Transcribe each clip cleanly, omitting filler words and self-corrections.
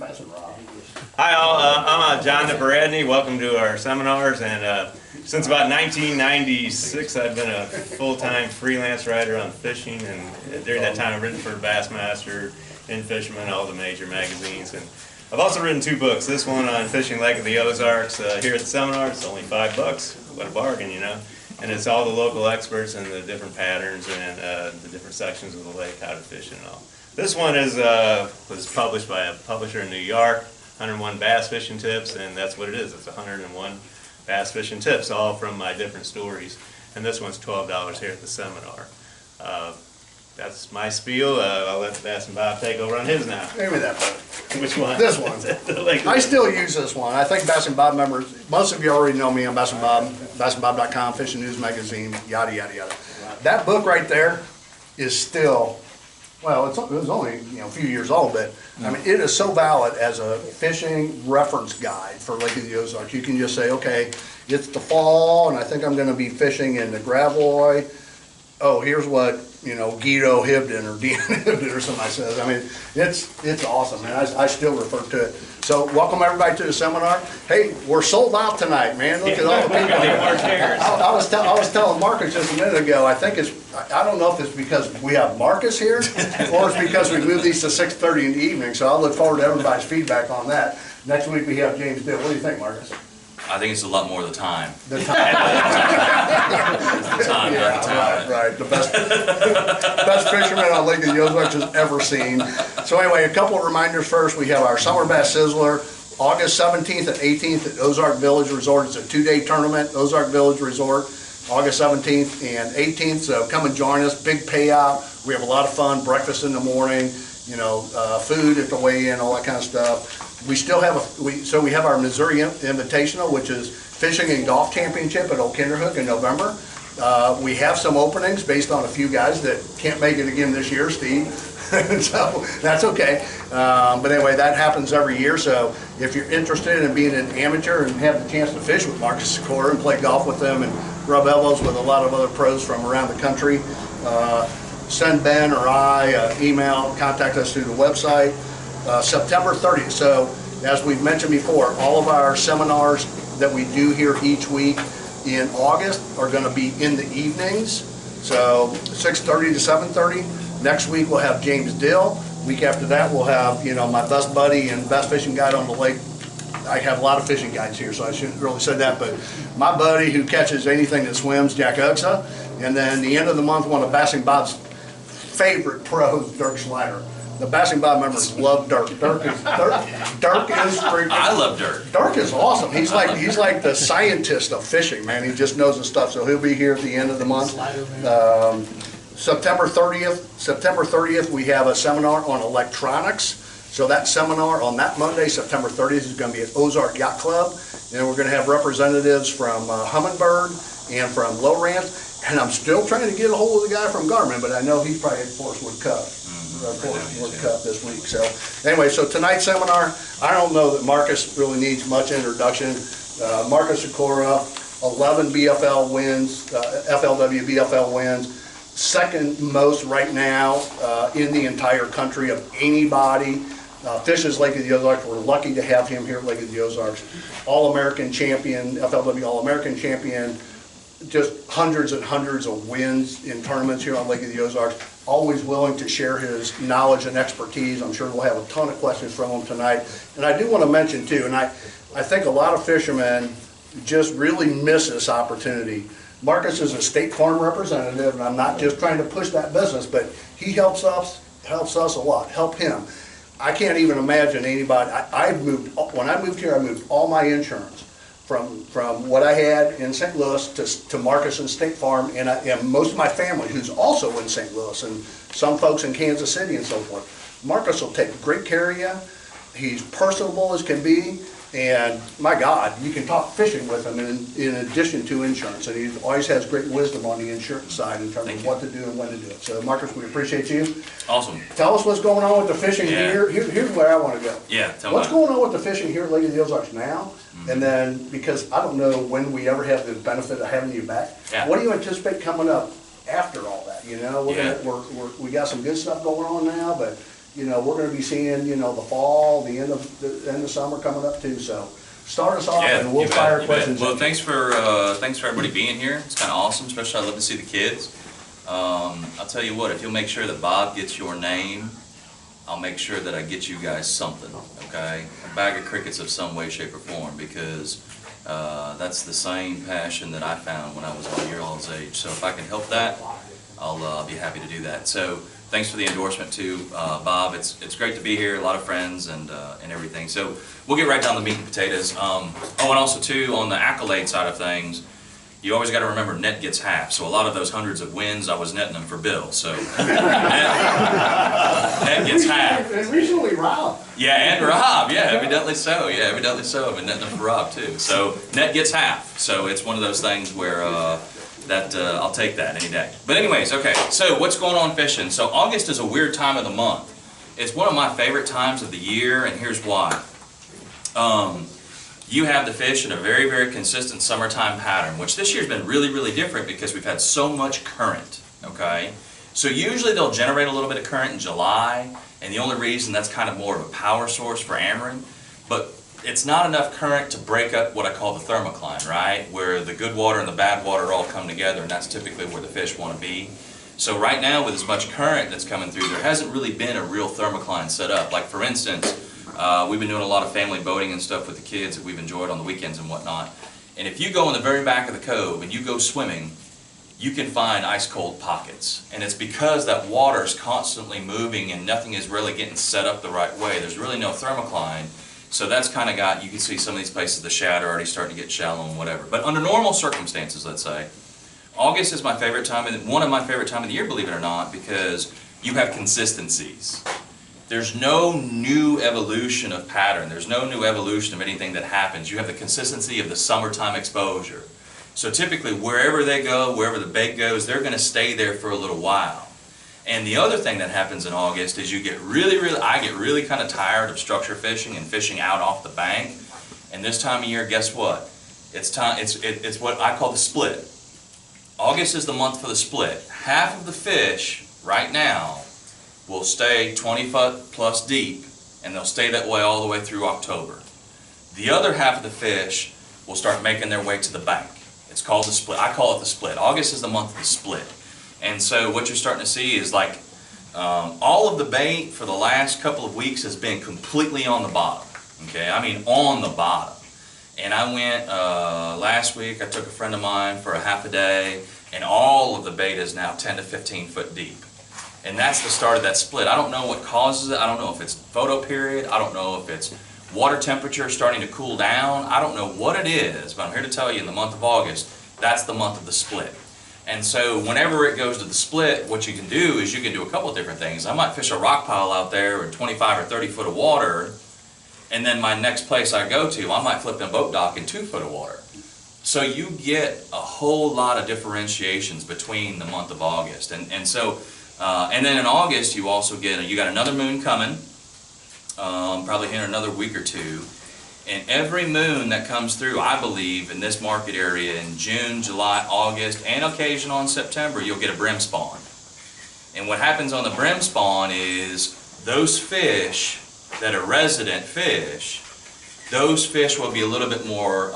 passing Rob. Hi all, I'm John Niparadny. Welcome to our seminars, and since about 1996 I've been a full-time freelance writer on fishing, and during that time I've written for Bassmaster, In Fisherman, all the major magazines, and I've also written 2 books. This one on fishing Lake of the Ozarks here at the seminar. It's only $5. What a bargain, you know. And it's all the local experts and the different patterns and the different sections of the lake, how to fish and all. This one was published by a publisher in New York, 101 Bass Fishing Tips, and that's what it is. It's 101 Bass Fishing Tips, all from my different stories. And this one's $12 here at the seminar. That's my spiel. I'll let Bass and Bob take over on his now. Give me that book. Which one? This one. I still use this one. I think Bass and Bob members, most of you already know me. I'm Bass and Bob, bassandbob.com, Fishing News Magazine, yada, yada, yada. That book right there is still, well, it was only a few years old, but I mean, it is so valid as a fishing reference guide for Lake of the Ozarks. You can just say, okay, it's the fall, and I think I'm going to be fishing in the Gravois. Oh, here's what, Guido Hibden or Dean Hibden or somebody says. I mean, it's awesome, man. I still refer to it. So welcome everybody to the seminar. Hey, we're sold out tonight, man. Look at all the people here. I was telling Marcus just a minute ago, I don't know if it's because we have Marcus here or it's because we moved these to 6:30 in the evening. So I look forward to everybody's feedback on that. Next week we have James Dill. What do you think, Marcus? I think it's a lot more the time. The time. It's the time, not the talent. Right. The best fisherman on Lake of the Ozarks has ever seen. So anyway, a couple of reminders first. We have our Summer Bass Sizzler, August 17th and 18th at Ozark Village Resort. It's a 2-day tournament, Ozark Village Resort, August 17th and 18th. So come and join us. Big payout. We have a lot of fun. Breakfast in the morning. Food at the weigh-in, all that kind of stuff. We still have we have our Missouri Invitational, which is fishing and golf championship at Old Kinderhook in November. We have some openings based on a few guys that can't make it again this year, Steve. So that's okay. But anyway, that happens every year. So if you're interested in being an amateur and have the chance to fish with Marcus Sykora and play golf with them and rub elbows with a lot of other pros from around the country, send Ben or I email, contact us through the website. September 30th. So as we've mentioned before, all of our seminars that we do here each week in August are going to be in the evenings. So 6:30 to 7:30. Next week we'll have James Dill. Week after that we'll have, my best buddy and best fishing guide on the lake. I have a lot of fishing guides here, so I shouldn't really say that, but my buddy who catches anything that swims, Jack Ugsa. And then the end of the month, one of Bass and Bob's favorite pros, Dirk Schleider. The Bass and Bob members love Dirk. Dirk is freaking. I love Dirk. Dirk is awesome. He's like the scientist of fishing, man. He just knows the stuff. So he'll be here at the end of the month. September 30th, we have a seminar on electronics. So that seminar on that Monday, September 30th, is going to be at Ozark Yacht Club, and we're going to have representatives from Humminbird and from Lowrance. And I'm still trying to get a hold of the guy from Garmin, but I know he's probably at Forestwood Cup. Forestwood Cup this week. So anyway, so tonight's seminar, I don't know that Marcus really needs much introduction. Marcus Sykora, 11 BFL wins, FLW BFL wins, second most right now in the entire country of anybody. Fishes Lake of the Ozarks. We're lucky to have him here at Lake of the Ozarks. All-American champion, FLW All-American champion. Just hundreds and hundreds of wins in tournaments here on Lake of the Ozarks. Always willing to share his knowledge and expertise. I'm sure we'll have a ton of questions from him tonight. And I do want to mention too, and I think a lot of fishermen just really miss this opportunity. Marcus is a State Farm representative, and I'm not just trying to push that business, but he helps us a lot. Help him. I can't even imagine anybody. When I moved here, I moved all my insurance from what I had in St. Louis to Marcus and State Farm, and most of my family who's also in St. Louis, and some folks in Kansas City and so forth. Marcus will take great care of you. He's personable as can be, and my God, you can talk fishing with him in addition to insurance, and he always has great wisdom on the insurance side in terms of what to do and when to do it. So Marcus, we appreciate you. Awesome. Tell us what's going on with the fishing here. Here's where I want to go. Yeah, what's going on with the fishing here at Lake of the Ozarks now? And then, because I don't know when we ever have the benefit of having you back, what do you anticipate coming up after all that? We got some good stuff going on now, but you know, we're gonna be seeing, you know, the fall, the end of summer coming up too, so start us off and we'll you bet, fire you bet. questions. Well, at you. thanks for everybody being here. It's kind of awesome, especially I love to see the kids. I'll tell you what, if you'll make sure that Bob gets your name, I'll make sure that I get you guys something, okay? A bag of crickets of some way, shape, or form, because that's the same passion that I found when I was on your all's age. So if I can help that, I'll be happy to do that. So thanks for the endorsement too, Bob. It's great to be here, a lot of friends and everything. So we'll get right down to the meat and potatoes. Oh, and also too, on the accolade side of things, you always got to remember net gets half. So a lot of those hundreds of wins, I was netting them for Bill. So net gets half. And recently Rob. Yeah, and Rob. Yeah, evidently so. Yeah, evidently so. I've been netting them for Rob too. So net gets half. So it's one of those things where I'll take that any day. But anyways, okay. So what's going on fishing? So August is a weird time of the month. It's one of my favorite times of the year, and here's why. You have the fish in a very, very consistent summertime pattern, which this year's been really, really different because we've had so much current, okay? So usually they'll generate a little bit of current in July, and the only reason that's kind of more of a power source for Ameren, but it's not enough current to break up what I call the thermocline, right? Where the good water and the bad water all come together, and that's typically where the fish want to be. So right now, with as much current that's coming through, there hasn't really been a real thermocline set up. Like for instance, we've been doing a lot of family boating and stuff with the kids that we've enjoyed on the weekends and whatnot. And if you go in the very back of the cove and you go swimming, you can find ice cold pockets. And it's because that water is constantly moving and nothing is really getting set up the right way. There's really no thermocline. So that's kind of got, you can see some of these places, the shad are already starting to get shallow and whatever. But under normal circumstances, let's say, August is my favorite time, one of my favorite time of the year, believe it or not, because you have consistencies. There's no new evolution of pattern. There's no new evolution of anything that happens. You have the consistency of the summertime exposure. So typically, wherever they go, wherever the bait goes, they're going to stay there for a little while. And the other thing that happens in August is I get really kind of tired of structure fishing and fishing out off the bank. And this time of year, guess what? It's what I call the split. August is the month for the split. Half of the fish right now will stay 20 foot plus deep, and they'll stay that way all the way through October. The other half of the fish will start making their way to the bank. It's called the split. I call it the split. August is the month of the split. And so what you're starting to see is like all of the bait for the last couple of weeks has been completely on the bottom. Okay, I mean on the bottom. And I went last week, I took a friend of mine for a half a day, and all of the bait is now 10 to 15 foot deep. And that's the start of that split. I don't know what causes it. I don't know if it's photo period. I don't know if it's water temperature starting to cool down. I don't know what it is, but I'm here to tell you in the month of August, that's the month of the split. And so whenever it goes to the split, what you can do is you can do a couple of different things. I might fish a rock pile out there in 25 or 30 foot of water, and then my next place I go to, I might flip a boat dock in 2 foot of water. So you get a whole lot of differentiations between the month of August. And then in August you also you got another moon coming, probably here in another week or two. And every moon that comes through, I believe, in this market area in June, July, August, and occasional in September, you'll get a brim spawn. And what happens on the brim spawn is those fish that are resident fish, those fish will be a little bit more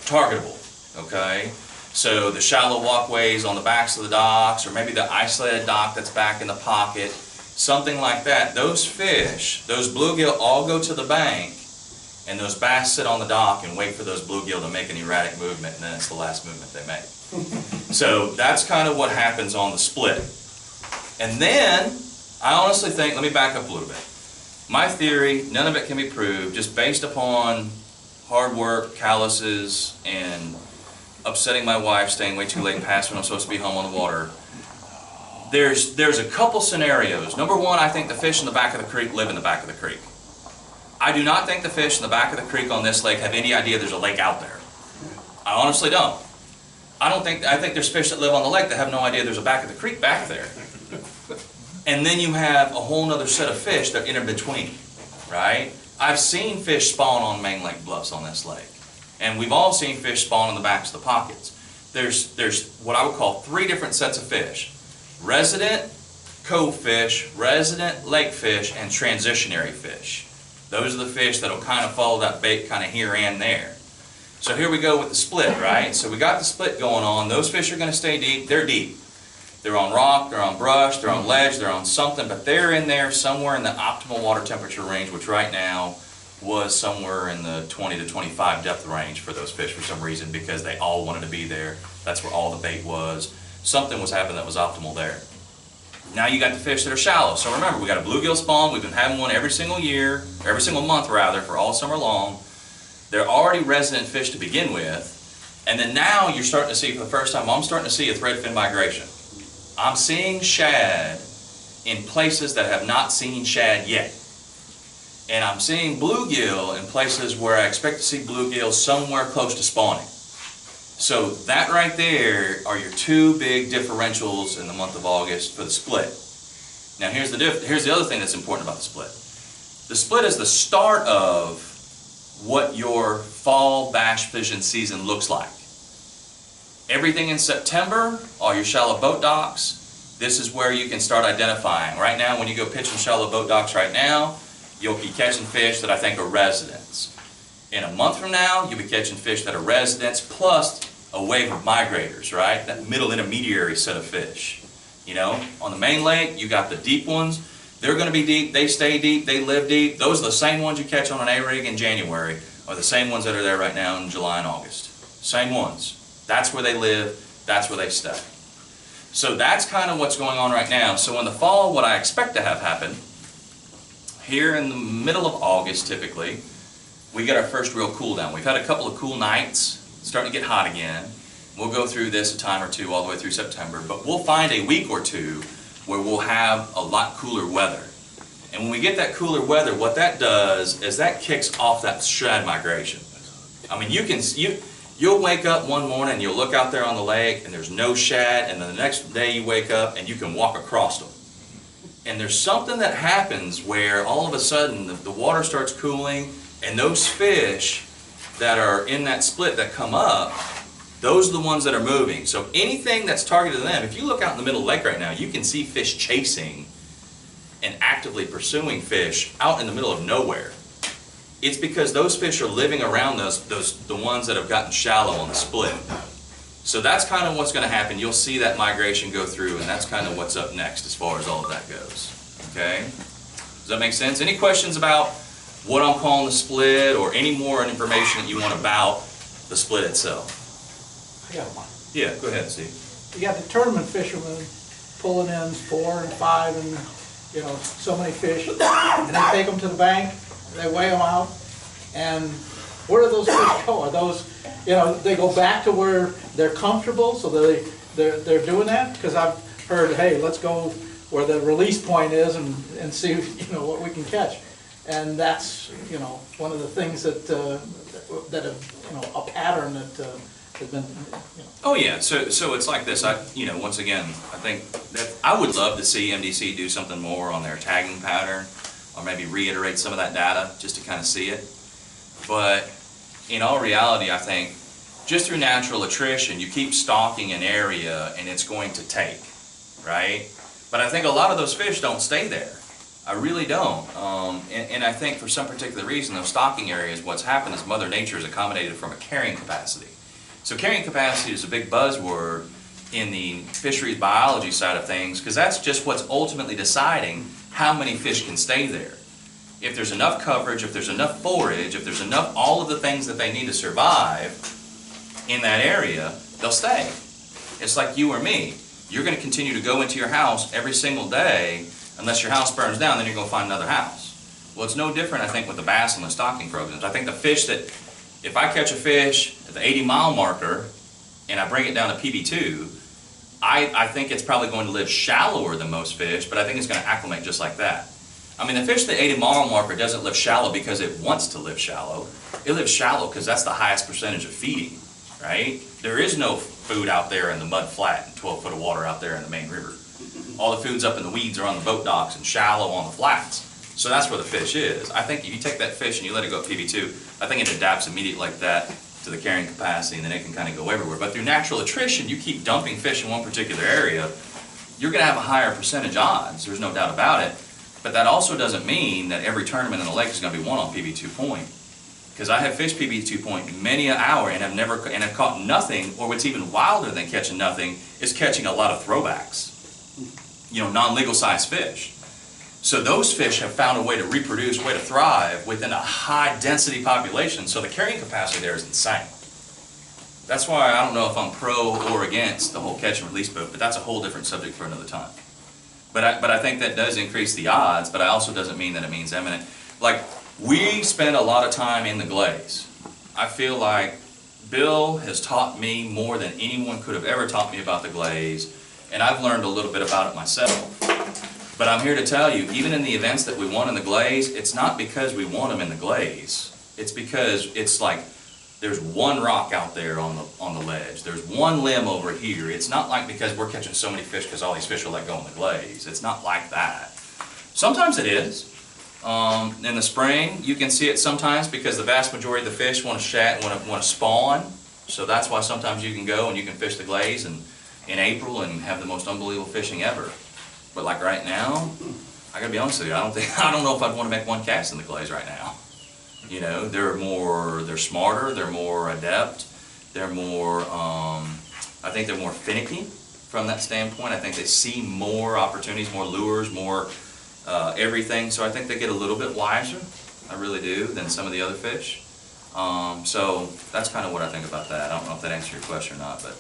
targetable, okay? So the shallow walkways on the backs of the docks, or maybe the isolated dock that's back in the pocket, something like that, those fish, those bluegill all go to the bank, and those bass sit on the dock and wait for those bluegill to make an erratic movement, and then it's the last movement they make. So that's kind of what happens on the split. And then, I honestly think, let me back up a little bit. My theory, none of it can be proved, just based upon hard work, calluses, and upsetting my wife, staying way too late past when I'm supposed to be home on the water. There's a couple scenarios. Number one, I think the fish in the back of the creek live in the back of the creek. I do not think the fish in the back of the creek on this lake have any idea there's a lake out there. I honestly don't. I think there's fish that live on the lake that have no idea there's a back of the creek back there. And then you have a whole other set of fish that are in between, right? I've seen fish spawn on main lake bluffs on this lake. And we've all seen fish spawn in the backs of the pockets. There's what I would call 3 different sets of fish. Resident, cove fish, resident lake fish, and transitionary fish. Those are the fish that'll kind of follow that bait kind of here and there. So here we go with the split, right? So we got the split going on. Those fish are going to stay deep. They're deep. They're on rock, they're on brush, they're on ledge, they're on something, but they're in there somewhere in the optimal water temperature range, which right now was somewhere in the 20 to 25 depth range for those fish for some reason, because they all wanted to be there. That's where all the bait was. Something was happening that was optimal there. Now you got the fish that are shallow. So remember, we got a bluegill spawn. We've been having one every single year, every single month rather, for all summer long. They're already resident fish to begin with. And then now you're starting to see, for the first time, I'm starting to see a threadfin migration. I'm seeing shad in places that have not seen shad yet. And I'm seeing bluegill in places where I expect to see bluegill somewhere close to spawning. So that right there are your two big differentials in the month of August for the split. Now here's the other thing that's important about the split. The split is the start of what your fall bass fishing season looks like. Everything in September, all your shallow boat docks, this is where you can start identifying. Right now, when you go pitching shallow boat docks right now, you'll be catching fish that I think are residents. In a month from now, you'll be catching fish that are residents plus a wave of migrators, right? That middle intermediary set of fish. You know, on the main lake, you got the deep ones. They're going to be deep, they stay deep, they live deep. Those are the same ones you catch on an A-rig in January, are the same ones that are there right now in July and August. Same ones. That's where they live, that's where they stay. So that's kind of what's going on right now. So in the fall, what I expect to have happen, here in the middle of August typically, we get our first real cool down. We've had a couple of cool nights, starting to get hot again. We'll go through this a time or two all the way through September, but we'll find a week or two where we'll have a lot cooler weather. And when we get that cooler weather, what that does is that kicks off that shad migration. I mean, you'll wake up one morning and you'll look out there on the lake and there's no shad, and then the next day you wake up and you can walk across them. And there's something that happens where all of a sudden the water starts cooling, and those fish that are in that split that come up, those are the ones that are moving. So anything that's targeted to them, if you look out in the middle of the lake right now, you can see fish chasing and actively pursuing fish out in the middle of nowhere. It's because those fish are living around the ones that have gotten shallow on the split. So that's kind of what's going to happen. You'll see that migration go through, and that's kind of what's up next as far as all of that goes. Okay? Does that make sense? Any questions about what I'm calling the split, or any more information that you want about the split itself? I got one. Yeah, go ahead, Steve. You got the tournament fishermen pulling in 4 and 5 and, you know, so many fish, and they take them to the bank, they weigh them out, and where do those fish go? Are those, you know, they go back to where they're comfortable, so they're doing that? Because I've heard, hey, let's go where the release point is and see, you know, what we can catch. And that's, you know, one of the things that have, you know, a pattern that has been, you know. Oh yeah, so it's like this. You know, once again, I think that I would love to see MDC do something more on their tagging pattern, or maybe reiterate some of that data just to kind of see it. But in all reality, I think just through natural attrition, you keep stalking an area and it's going to take, right? But I think a lot of those fish don't stay there. I really don't. And I think for some particular reason, those stocking areas, what's happened is Mother Nature has accommodated from a carrying capacity. So carrying capacity is a big buzzword in the fisheries biology side of things, because that's just what's ultimately deciding how many fish can stay there. If there's enough coverage, if there's enough forage, if there's enough all of the things that they need to survive in that area, they'll stay. It's like you or me. You're going to continue to go into your house every single day. Unless your house burns down, then you're going to find another house. Well, it's no different, I think, with the bass and the stocking programs. I think the fish that, if I catch a fish at the 80-mile marker and I bring it down to PB2, I think it's probably going to live shallower than most fish, but I think it's going to acclimate just like that. I mean, the fish at the 80-mile marker doesn't live shallow because it wants to live shallow. It lives shallow because that's the highest percentage of feeding, right? There is no food out there in the mud flat and 12 foot of water out there in the main river. All the food's up in the weeds or on the boat docks and shallow on the flats. So that's where the fish is. I think if you take that fish and you let it go at PB2, I think it adapts immediately like that to the carrying capacity, and then it can kind of go everywhere. But through natural attrition, you keep dumping fish in one particular area, you're gonna have a higher percentage odds, there's no doubt about it. But that also doesn't mean that every tournament in the lake is gonna be won on PB2 point. Because I have fished PB2 point many an hour and have caught nothing, or what's even wilder than catching nothing is catching a lot of throwbacks. You know, non-legal size fish. So those fish have found a way to reproduce, way to thrive within a high density population, so the carrying capacity there is insane. That's why I don't know if I'm pro or against the whole catch and release boat, but that's a whole different subject for another time. But I think that does increase the odds, but it also doesn't mean that it means eminent. Like, we spend a lot of time in the glaze. I feel like Bill has taught me more than anyone could have ever taught me about the glaze, and I've learned a little bit about it myself. But I'm here to tell you, even in the events that we won in the glaze, it's not because we won them in the glaze. It's because it's like there's one rock out there on the ledge. There's one limb over here. It's not like because we're catching so many fish because all these fish are let go in the glaze. It's not like that. Sometimes it is. In the spring, you can see it sometimes because the vast majority of the fish want to spawn. So that's why sometimes you can go and you can fish the glaze in April and have the most unbelievable fishing ever. But like right now, I gotta be honest with you, I don't know if I'd want to make one cast in the glaze right now. You know, they're smarter, they're more adept, they're more, I think they're more finicky from that standpoint. I think they see more opportunities, more lures, more everything. So I think they get a little bit wiser, I really do, than some of the other fish. So that's kind of what I think about that. I don't know if that answers your question or not, but.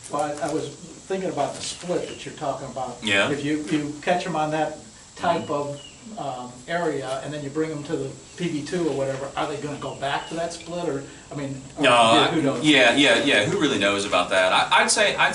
Well, I was thinking about the split that you're talking about. Yeah. If you catch them on that type of area and then you bring them to the PB2 or whatever, are they going to go back to that split, or I mean, No, who knows? Yeah. Who really knows about that? I'd say I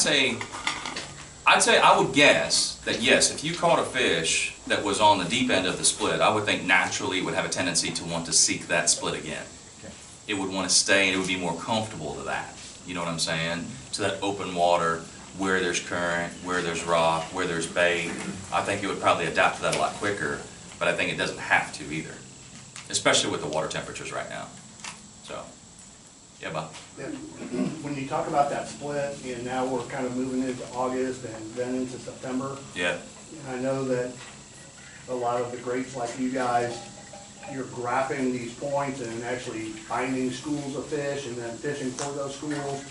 would guess that yes, if you caught a fish that was on the deep end of the split, I would think naturally it would have a tendency to want to seek that split again. Okay. It would want to stay and it would be more comfortable to that. You know what I'm saying? To that open water, where there's current, where there's rock, where there's bait. I think it would probably adapt to that a lot quicker, but I think it doesn't have to either, especially with the water temperatures right now. So, yeah, Bob. When you talk about that split, and now we're kind of moving into August and then into September, Yeah. I know that a lot of the greats like you guys, you're graphing these points and actually finding schools of fish and then fishing for those schools,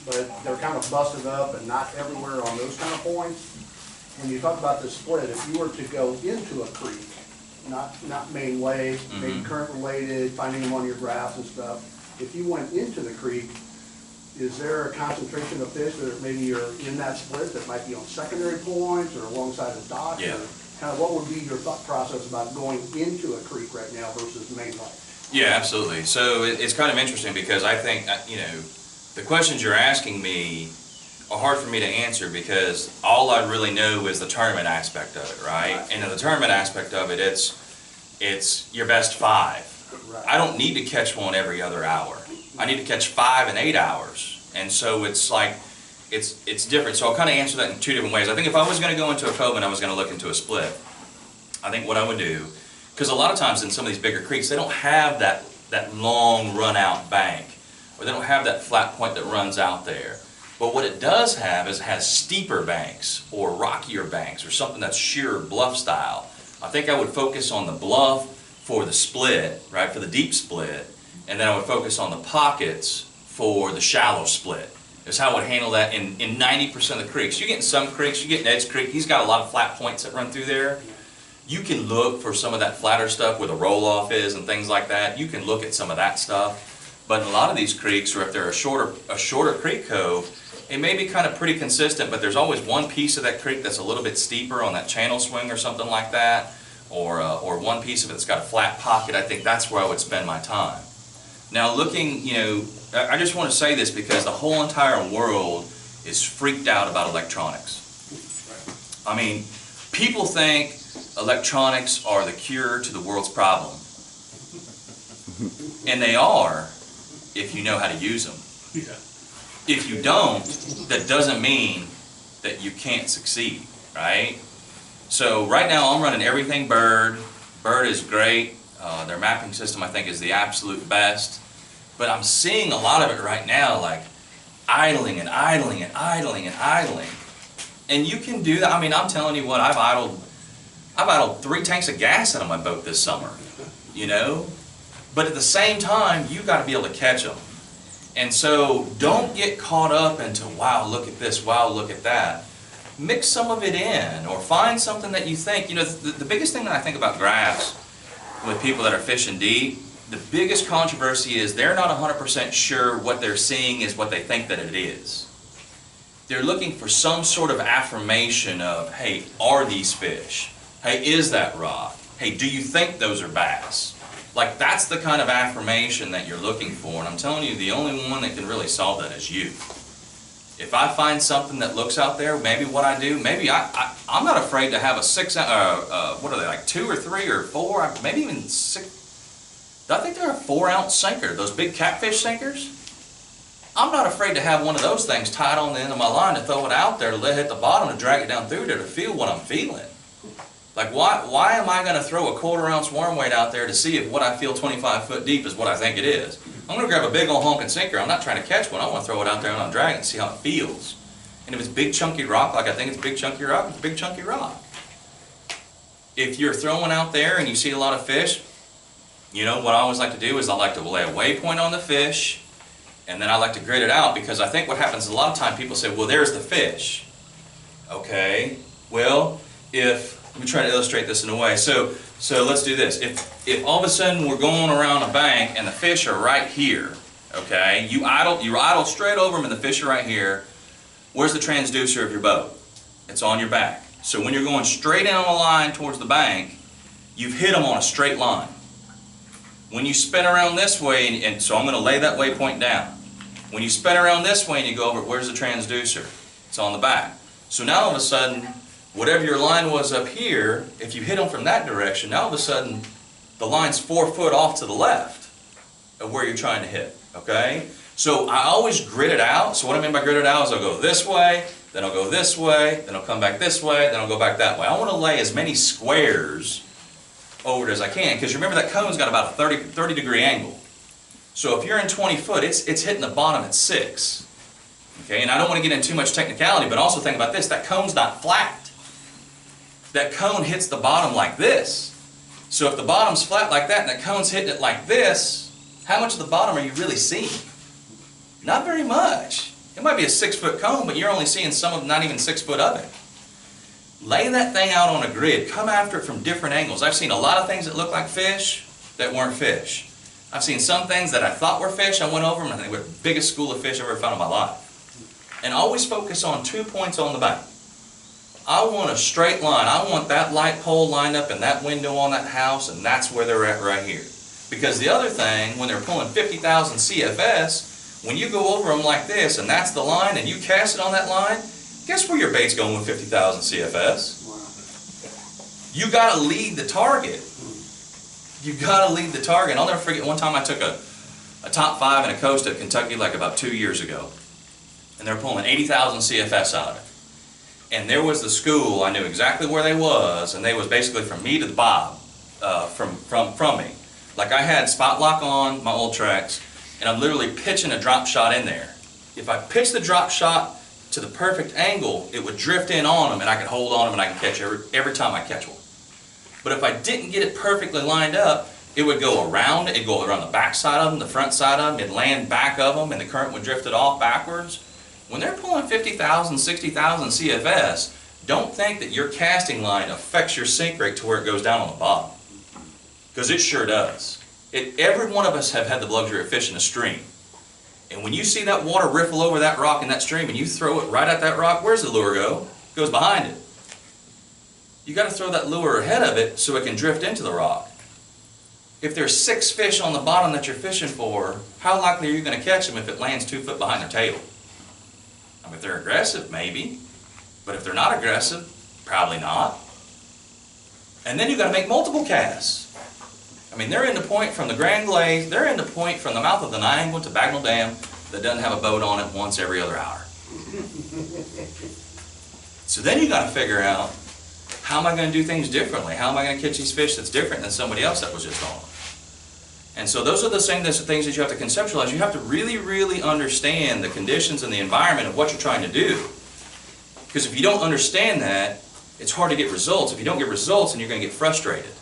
but they're kind of busted up and not everywhere on those kind of points. When you talk about the split, if you were to go into a creek, not main way, maybe current related, finding them on your graphs and stuff, if you went into the creek, is there a concentration of fish that maybe you're in that split that might be on secondary points or alongside the dock? Yeah. Or kind of what would be your thought process about going into a creek right now versus main lake? Yeah, absolutely. So it's kind of interesting because I think, you know, the questions you're asking me are hard for me to answer because all I really know is the tournament aspect of it, right? And in the tournament aspect of it, it's your best 5. Right. I don't need to catch one every other hour. I need to catch 5 in 8 hours. And so it's like, it's different. So I'll kind of answer that in 2 different ways. I think if I was going to go into a cove and I was going to look into a split, I think what I would do, because a lot of times in some of these bigger creeks, they don't have that long run out bank, or they don't have that flat point that runs out there. But what it does have is it has steeper banks or rockier banks or something that's sheer bluff style. I think I would focus on the bluff for the split, right, for the deep split, and then I would focus on the pockets for the shallow split. Is how I would handle that in 90% of the creeks. You get in some creeks, you get in Ed's Creek, he's got a lot of flat points that run through there. You can look for some of that flatter stuff where the roll-off is and things like that. You can look at some of that stuff. But in a lot of these creeks, or if they're a shorter creek cove, it may be kind of pretty consistent, but there's always one piece of that creek that's a little bit steeper on that channel swing or something like that, or one piece of it that's got a flat pocket. I think that's where I would spend my time. Now looking, you know, I just want to say this because the whole entire world is freaked out about electronics. I mean, people think electronics are the cure to the world's problem. And they are, if you know how to use them. Yeah. If you don't, that doesn't mean that you can't succeed, right? So right now I'm running everything Bird. Bird is great. Their mapping system I think is the absolute best. But I'm seeing a lot of it right now like idling and idling and idling and idling. And you can do that. I mean, I'm telling you what, I've idled 3 tanks of gas out of my boat this summer, you know? But at the same time, you got to be able to catch them. And so don't get caught up into, wow, look at this, wow, look at that. Mix some of it in, or find something that you think, you know, the biggest thing that I think about grass with people that are fishing deep, the biggest controversy is they're not 100% sure what they're seeing is what they think that it is. They're looking for some sort of affirmation of, hey, are these fish? Hey, is that rock? Hey, do you think those are bass? Like, that's the kind of affirmation that you're looking for, and I'm telling you, the only one that can really solve that is you. If I find something that looks out there, maybe what I do, maybe I'm not afraid to have a 6, what are they, like 2 or 3 or 4, maybe even 6, I think they're a 4-ounce sinker, those big catfish sinkers. I'm not afraid to have one of those things tied on the end of my line to throw it out there to let it hit the bottom and drag it down through there to feel what I'm feeling. Like, why am I going to throw a 1/4 ounce worm weight out there to see if what I feel 25 foot deep is what I think it is? I'm going to grab a big old honking sinker. I'm not trying to catch one. I want to throw it out there and I'll drag it and see how it feels. And if it's big chunky rock, like I think it's big chunky rock, it's big chunky rock. If you're throwing out there and you see a lot of fish, you know, what I always like to do is I like to lay a waypoint on the fish, and then I like to grid it out, because I think what happens a lot of time, people say, well, there's the fish. Okay, well, let me try to illustrate this in a way. So let's do this. If all of a sudden we're going around a bank and the fish are right here, okay, you idle straight over them and the fish are right here, where's the transducer of your boat? It's on your back. So when you're going straight down the line towards the bank, you've hit them on a straight line. When you spin around this way, and so I'm going to lay that waypoint down. When you spin around this way and you go over, where's the transducer? It's on the back. So now all of a sudden, whatever your line was up here, if you hit them from that direction, now all of a sudden, the line's 4 foot off to the left of where you're trying to hit, okay? So I always grid it out. So what I mean by grid it out is I'll go this way, then I'll go this way, then I'll come back this way, then I'll go back that way. I want to lay as many squares over it as I can, because remember that cone's got about a 30 degree angle. So if you're in 20 foot, it's hitting the bottom at 6. Okay, and I don't want to get into too much technicality, but also think about this, that cone's not flat. That cone hits the bottom like this. So if the bottom's flat like that and that cone's hitting it like this, how much of the bottom are you really seeing? Not very much. It might be a 6 foot cone, but you're only seeing some of not even 6 foot of it. Lay that thing out on a grid. Come after it from different angles. I've seen a lot of things that look like fish that weren't fish. I've seen some things that I thought were fish. I went over them and they were the biggest school of fish I've ever found in my life. And always focus on 2 points on the bank. I want a straight line. I want that light pole lined up in that window on that house, and that's where they're at right here. Because the other thing, when they're pulling 50,000 CFS, when you go over them like this and that's the line and you cast it on that line, guess where your bait's going with 50,000 CFS? You got to lead the target. You got to lead the target. I'll never forget one time I took a top 5 in a coast of Kentucky like about 2 years ago. And they were pulling 80,000 CFS out of it. And there was the school, I knew exactly where they was, and they was basically from me to the bob, from me. Like I had spot lock on my old tracks, and I'm literally pitching a drop shot in there. If I pitch the drop shot to the perfect angle, it would drift in on them, and I could hold on them, and I could catch every time I catch one. But if I didn't get it perfectly lined up, it would go around, it'd go around the back side of them, the front side of them, it'd land back of them, and the current would drift it off backwards. When they're pulling 50,000, 60,000 CFS, don't think that your casting line affects your sink rate to where it goes down on the bottom. Because it sure does. Every one of us have had the luxury of fishing a stream. And when you see that water riffle over that rock in that stream and you throw it right at that rock, where's the lure go? It goes behind it. You got to throw that lure ahead of it so it can drift into the rock. If there's 6 fish on the bottom that you're fishing for, how likely are you going to catch them if it lands 2 foot behind their tail? I mean, if they're aggressive, maybe. But if they're not aggressive, probably not. And then you've got to make multiple casts. I mean, they're in the point from the Grand Glade, they're in the point from the mouth of the Niagara to Bagnell Dam that doesn't have a boat on it once every other hour. So then you got to figure out, how am I going to do things differently? How am I going to catch these fish that's different than somebody else that was just on? And so those are the things that you have to conceptualize. You have to really, really understand the conditions and the environment of what you're trying to do. Because if you don't understand that, it's hard to get results. If you don't get results, then you're going to get frustrated.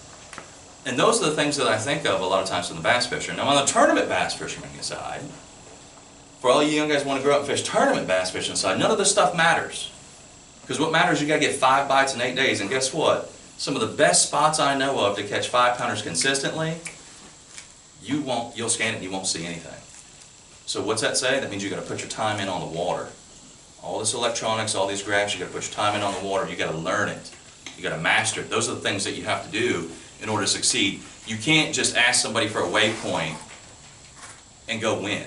And those are the things that I think of a lot of times from the bass fisher. Now on the tournament bass fisherman side, for all you young guys who want to grow up and fish tournament bass fishing side, none of this stuff matters. Because what matters is you got to get 5 bites in 8 days. And guess what? Some of the best spots I know of to catch 5-pounders consistently, you'll scan it and you won't see anything. So what's that say? That means you got to put your time in on the water. All this electronics, all these graphs, you got to put your time in on the water. You got to learn it. You got to master it. Those are the things that you have to do in order to succeed. You can't just ask somebody for a waypoint and go win.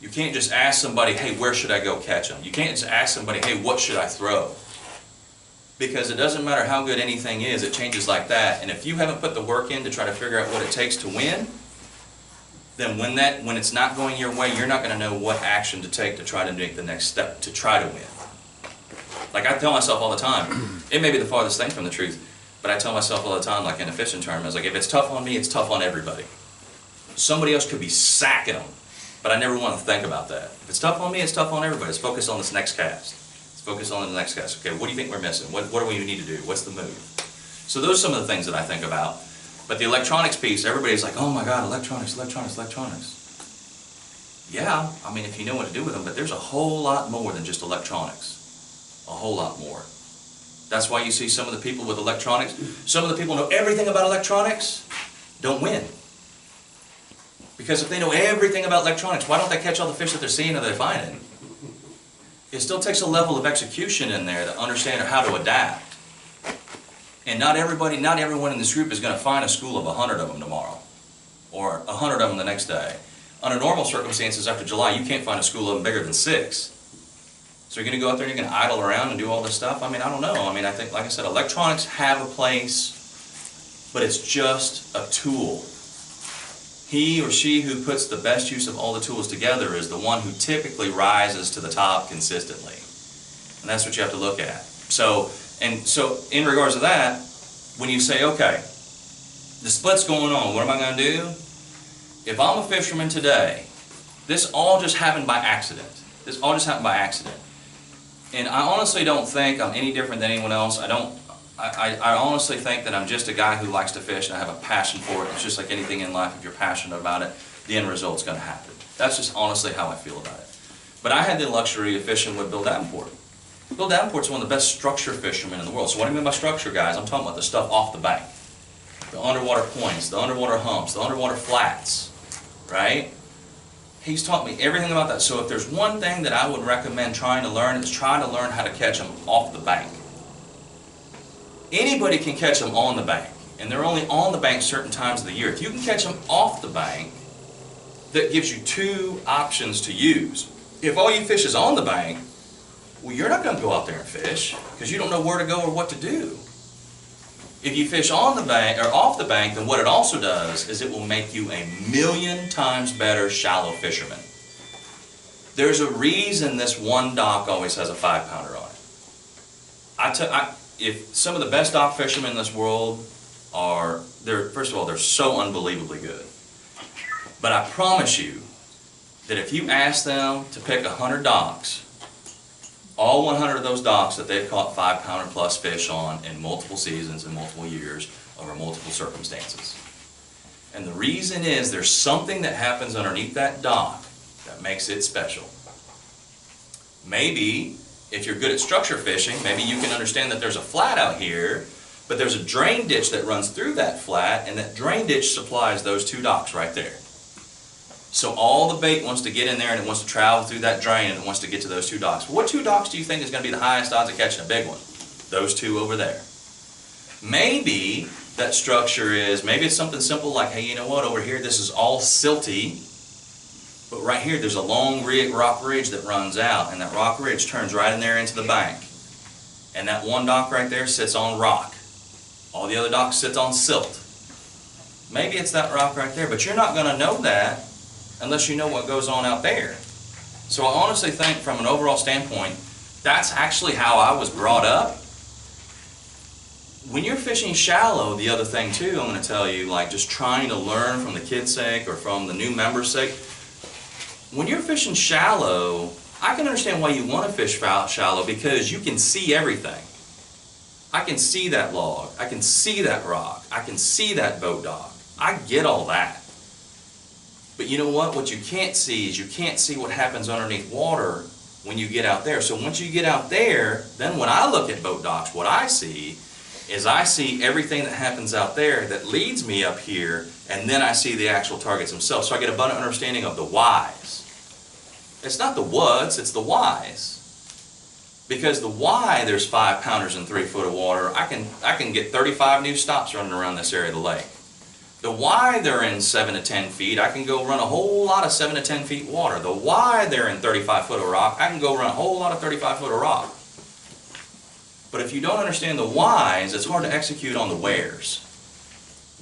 You can't just ask somebody, hey, where should I go catch them? You can't just ask somebody, hey, what should I throw? Because it doesn't matter how good anything is, it changes like that. And if you haven't put the work in to try to figure out what it takes to win, then when it's not going your way, you're not going to know what action to take to try to make the next step to try to win. Like I tell myself all the time, it may be the farthest thing from the truth, but I tell myself all the time, like in a fishing tournament, I was like, if it's tough on me, it's tough on everybody. Somebody else could be sacking them, but I never want to think about that. If it's tough on me, it's tough on everybody. Let's focus on this next cast. Let's focus on the next cast. Okay, what do you think we're missing? What do we need to do? What's the move? So those are some of the things that I think about. But the electronics piece, everybody's like, oh my God, electronics, electronics, electronics. Yeah, I mean, if you know what to do with them, but there's a whole lot more than just electronics. A whole lot more. That's why you see some of the people with electronics, some of the people who know everything about electronics don't win. Because if they know everything about electronics, why don't they catch all the fish that they're seeing or they're finding? It still takes a level of execution in there to understand how to adapt. And not everyone in this group is going to find a school of 100 of them tomorrow. Or 100 of them the next day. Under normal circumstances, after July, you can't find a school of them bigger than 6. So you're going to go out there and you're going to idle around and do all this stuff? I mean, I don't know. I mean, I think, like I said, electronics have a place, but it's just a tool. He or she who puts the best use of all the tools together is the one who typically rises to the top consistently. And that's what you have to look at. So in regards to that, when you say, okay, the split's going on, what am I going to do? If I'm a fisherman today, this all just happened by accident. This all just happened by accident. And I honestly don't think I'm any different than anyone else. I honestly think that I'm just a guy who likes to fish and I have a passion for it. It's just like anything in life, if you're passionate about it, the end result's going to happen. That's just honestly how I feel about it. But I had the luxury of fishing with Bill Davenport. Bill Davenport's one of the best structure fishermen in the world. So what do I mean by structure, guys? I'm talking about the stuff off the bank. The underwater points, the underwater humps, the underwater flats, right? He's taught me everything about that. So if there's one thing that I would recommend trying to learn, it's trying to learn how to catch them off the bank. Anybody can catch them on the bank, and they're only on the bank certain times of the year. If you can catch them off the bank, that gives you 2 options to use. If all you fish is on the bank, well, you're not going to go out there and fish because you don't know where to go or what to do. If you fish on the bank or off the bank, then what it also does is it will make you 1,000,000 times better shallow fisherman. There's a reason this one dock always has a 5-pounder on it. If some of the best dock fishermen in this world are, first of all, they're so unbelievably good. But I promise you that if you ask them to pick 100 docks, all 100 of those docks that they've caught 5-pounder plus fish on in multiple seasons and multiple years over multiple circumstances. And the reason is there's something that happens underneath that dock that makes it special. Maybe if you're good at structure fishing, maybe you can understand that there's a flat out here, but there's a drain ditch that runs through that flat, and that drain ditch supplies those 2 docks right there. So all the bait wants to get in there and it wants to travel through that drain and it wants to get to those 2 docks. What 2 docks do you think is going to be the highest odds of catching a big one? Those 2 over there. Maybe that structure is, maybe it's something simple like, hey, you know what, over here this is all silty, but right here there's a long rock ridge that runs out, and that rock ridge turns right in there into the bank. And that one dock right there sits on rock. All the other docks sit on silt. Maybe it's that rock right there, but you're not going to know that unless you know what goes on out there. So I honestly think from an overall standpoint, that's actually how I was brought up. When you're fishing shallow, the other thing too, I'm going to tell you, like just trying to learn from the kids' sake or from the new members' sake, when you're fishing shallow, I can understand why you want to fish shallow, because you can see everything. I can see that log, I can see that rock, I can see that boat dock. I get all that. But you know what? What you can't see is you can't see what happens underneath water when you get out there. So once you get out there, then when I look at boat docks, what I see is I see everything that happens out there that leads me up here, and then I see the actual targets themselves. So I get an abundant understanding of the whys. It's not the whats, it's the whys. Because the why there's 5-pounders in 3 foot of water, I can get 35 new stops running around this area of the lake. The why they're in 7 to 10 feet, I can go run a whole lot of 7 to 10 feet water. The why they're in 35 foot of rock, I can go run a whole lot of 35 foot of rock. But if you don't understand the whys, it's hard to execute on the wheres.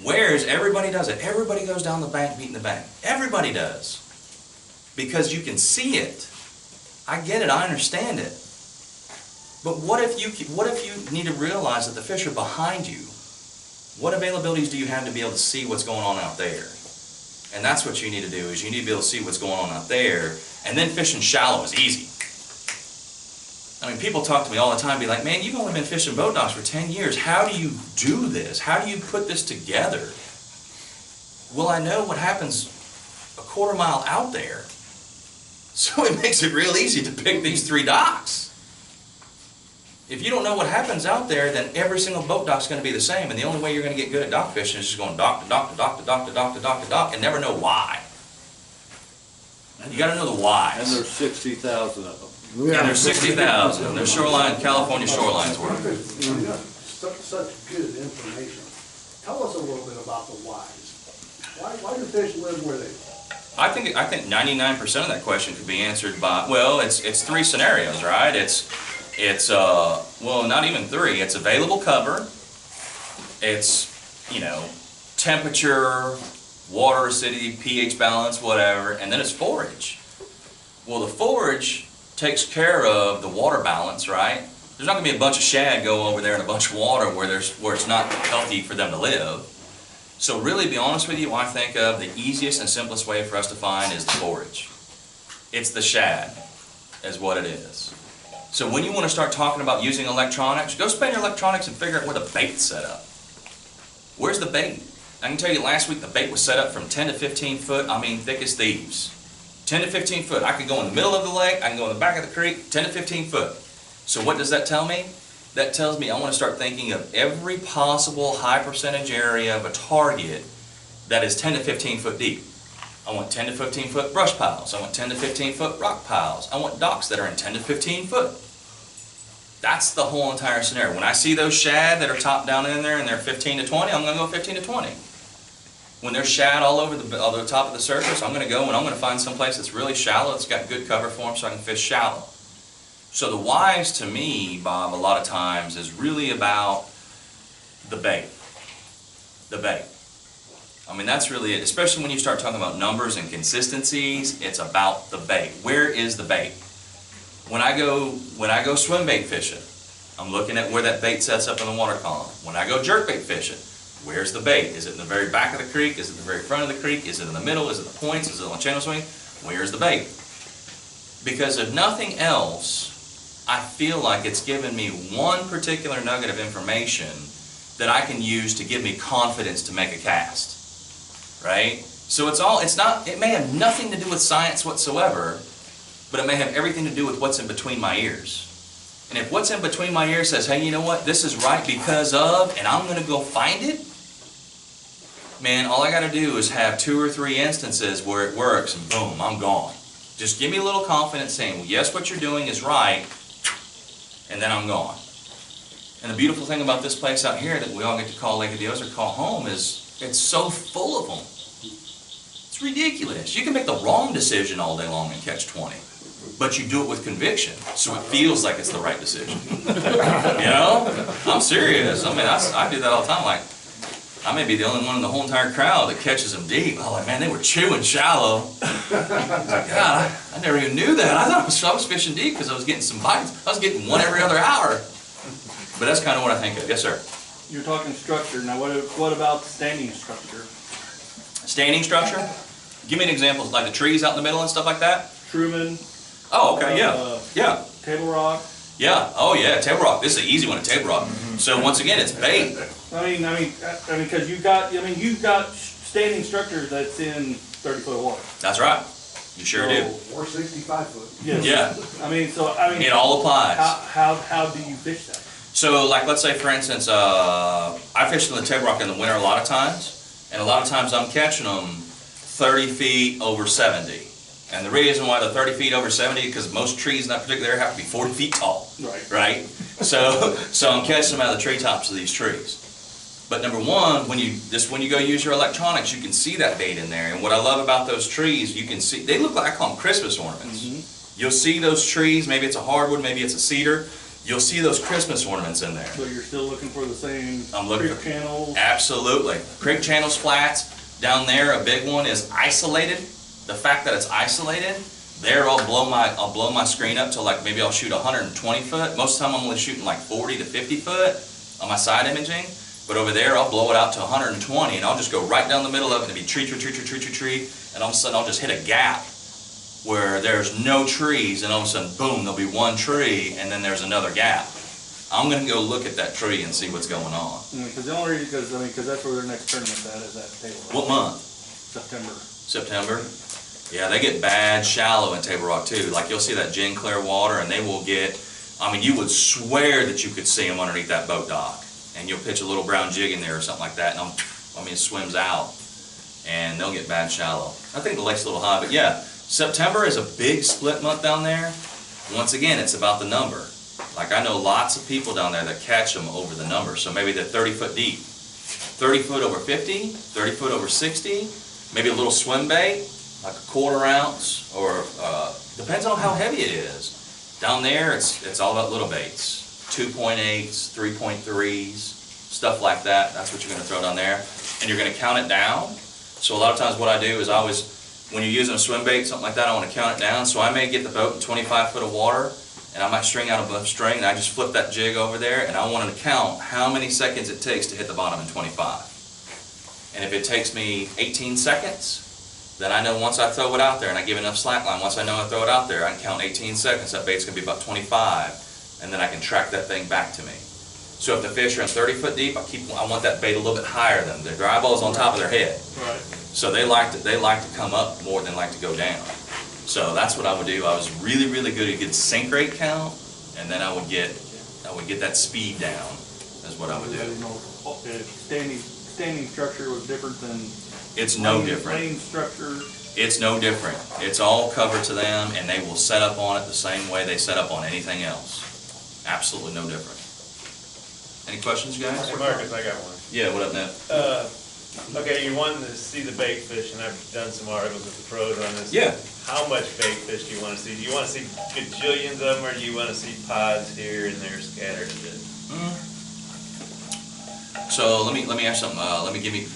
Wheres, everybody does it. Everybody goes down the bank beating the bank. Everybody does. Because you can see it. I get it, I understand it. But what if you need to realize that the fish are behind you? What availabilities do you have to be able to see what's going on out there? And that's what you need to do, is you need to be able to see what's going on out there, and then fishing shallow is easy. I mean, people talk to me all the time, be like, man, you've only been fishing boat docks for 10 years. How do you do this? How do you put this together? Well, I know what happens a quarter mile out there. So it makes it real easy to pick these 3 docks. If you don't know what happens out there, then every single boat dock's going to be the same, and the only way you're going to get good at dock fishing is just going dock to dock to dock to dock to dock to dock to dock and never know why. You got to know the whys. And there's 60,000 of them. Yeah, there's 60,000. There's shoreline, California shorelines worth. Such good information. Tell us a little bit about the whys. Why do fish live where they do? I think 99% of that question could be answered by, well, it's 3 scenarios, right? It's well, not even 3. It's available cover. It's, you know, temperature, water acidity, pH balance, whatever, and then it's forage. Well, the forage takes care of the water balance, right? There's not going to be a bunch of shad go over there in a bunch of water where it's not healthy for them to live. So really, to be honest with you, I think of the easiest and simplest way for us to find is the forage. It's the shad, is what it is. So when you want to start talking about using electronics, go spend your electronics and figure out where the bait's set up. Where's the bait? I can tell you last week the bait was set up from 10 to 15 foot, I mean thick as thieves. 10 to 15 foot. I can go in the middle of the lake, I can go in the back of the creek, 10 to 15 foot. So what does that tell me? That tells me I want to start thinking of every possible high percentage area of a target that is 10 to 15 foot deep. I want 10 to 15 foot brush piles. I want 10 to 15 foot rock piles. I want docks that are in 10 to 15 foot. That's the whole entire scenario. When I see those shad that are top down in there and they're 15 to 20, I'm going to go 15 to 20. When there's shad all over the top of the surface, I'm going to go and I'm going to find some place that's really shallow, that's got good cover for them so I can fish shallow. So the whys to me, Bob, a lot of times is really about the bait. The bait. I mean, that's really it. Especially when you start talking about numbers and consistencies, it's about the bait. Where is the bait? When I go swim bait fishing, I'm looking at where that bait sets up in the water column. When I go jerk bait fishing, where's the bait? Is it in the very back of the creek? Is it in the very front of the creek? Is it in the middle? Is it the points? Is it on channel swing? Where's the bait? Because if nothing else, I feel like it's given me one particular nugget of information that I can use to give me confidence to make a cast, right? So it may have nothing to do with science whatsoever, but it may have everything to do with what's in between my ears. And if what's in between my ears says, hey, you know what, this is right because of, and I'm going to go find it, man, all I got to do is have 2 or 3 instances where it works, and boom, I'm gone. Just give me a little confidence saying, well, yes, what you're doing is right, and then I'm gone. And the beautiful thing about this place out here that we all get to call Lake of the Ozark, call home, is it's so full of them. It's ridiculous. You can make the wrong decision all day long and catch 20, but you do it with conviction, so it feels like it's the right decision. You know? I'm serious. I mean, I do that all the time. Like, I may be the only one in the whole entire crowd that catches them deep. I'm like, man, they were chewing shallow. Like, God, I never even knew that. I thought I was fishing deep because I was getting some bites. I was getting one every other hour. But that's kind of what I think of. Yes, sir. You're talking structure. Now, what about standing structure? Standing structure? Give me an example, like the trees out in the middle and stuff like that. Truman, Oh, okay, yeah, yeah, Table rock. yeah. Oh, yeah, table rock. This is an easy one, a table rock. So once again, it's bait. I mean, because you've got standing structure that's in 30 foot of water. That's right. You sure do. Or 65 foot. Yes. Yeah, I mean, it all applies. how do you fish that? So, like, let's say, for instance, I fish on the table rock in the winter a lot of times, and a lot of times I'm catching them 30 feet over 70. And the reason why the 30 feet over 70 is because most trees in that particular area have to be 40 feet tall. Right. Right? So I'm catching them out of the treetops of these trees. But number one, when you go use your electronics, you can see that bait in there. And what I love about those trees, you can see, they look like, I call them Christmas ornaments. You'll see those trees, maybe it's a hardwood, maybe it's a cedar. You'll see those Christmas ornaments in there. So you're still looking for the same I'm looking creek channels? Absolutely. Creek channels, flats, down there, a big one is isolated. The fact that it's isolated, there I'll blow my screen up to like, maybe I'll shoot 120 foot. Most of the time I'm only shooting like 40 to 50 foot on my side imaging. But over there I'll blow it out to 120 and I'll just go right down the middle of it and it'll be tree, and all of a sudden I'll just hit a gap where there's no trees, and all of a sudden, boom, there'll be one tree, and then there's another gap. I'm gonna go look at that tree and see what's going on. Because the only reason, because that's where their next tournament's at, is at Table Rock. What month? September. September? Yeah, they get bad shallow in Table Rock too. Like, you'll see that gin clear water, and they will get, I mean, you would swear that you could see them underneath that boat dock. And you'll pitch a little brown jig in there or something like that, and it swims out, and they'll get bad shallow. I think the lake's a little high, but yeah. September is a big split month down there. Once again, it's about the number. Like, I know lots of people down there that catch them over the number. So maybe they're 30 foot deep. 30 foot over 50, 30 foot over 60, maybe a little swim bait, like a 1/4 ounce, or depends on how heavy it is. Down there, it's all about little baits. 2.8s, 3.3s, stuff like that. That's what you're gonna throw down there. And you're gonna count it down. So a lot of times what I do is I always, when you're using a swim bait, something like that, I want to count it down. So I may get the boat in 25 foot of water, and I might string out a string, and I just flip that jig over there, and I want to count how many seconds it takes to hit the bottom in 25. And if it takes me 18 seconds, then I know once I throw it out there, and I give enough slack line, once I know I throw it out there, I can count 18 seconds, that bait's going to be about 25, and then I can track that thing back to me. So if the fish are in 30 foot deep, I want that bait a little bit higher than their eyeball's on top of their head. Right. So they like to come up more than like to go down. So that's what I would do. I was really, really good at getting sink rate count, and then I would get that speed down. Is what I would do. Standing structure was different than. It's no different. Plain structure. It's no different. It's all covered to them, and they will set up on it the same way they set up on anything else. Absolutely no different. Any questions, guys? Hey Marcus, I got one. Yeah, what up, Ned? Okay, you wanted to see the bait fish, and I've done some articles with the pros on this. Yeah. How much bait fish do you want to see? Do you want to see gajillions of them, or do you want to see pods here and there scattered a bit? So let me ask something. Let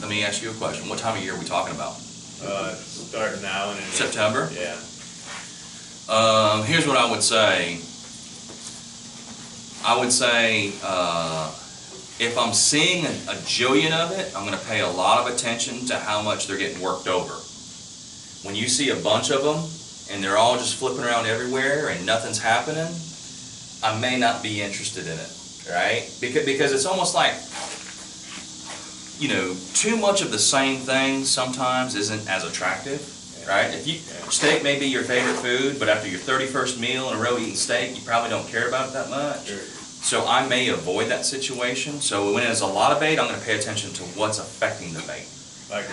me ask you a question. What time of year are we talking about? Starting now and in September? Yeah. Here's what I would say. If I'm seeing a jillion of it, I'm going to pay a lot of attention to how much they're getting worked over. When you see a bunch of them and they're all just flipping around everywhere and nothing's happening, I may not be interested in it, right? Because it's almost like, you know, too much of the same thing sometimes isn't as attractive, right? Steak may be your favorite food, but after your 31st meal in a row eating steak, you probably don't care about it that much. Sure. So I may avoid that situation. So when there's a lot of bait, I'm going to pay attention to what's affecting the bait. Like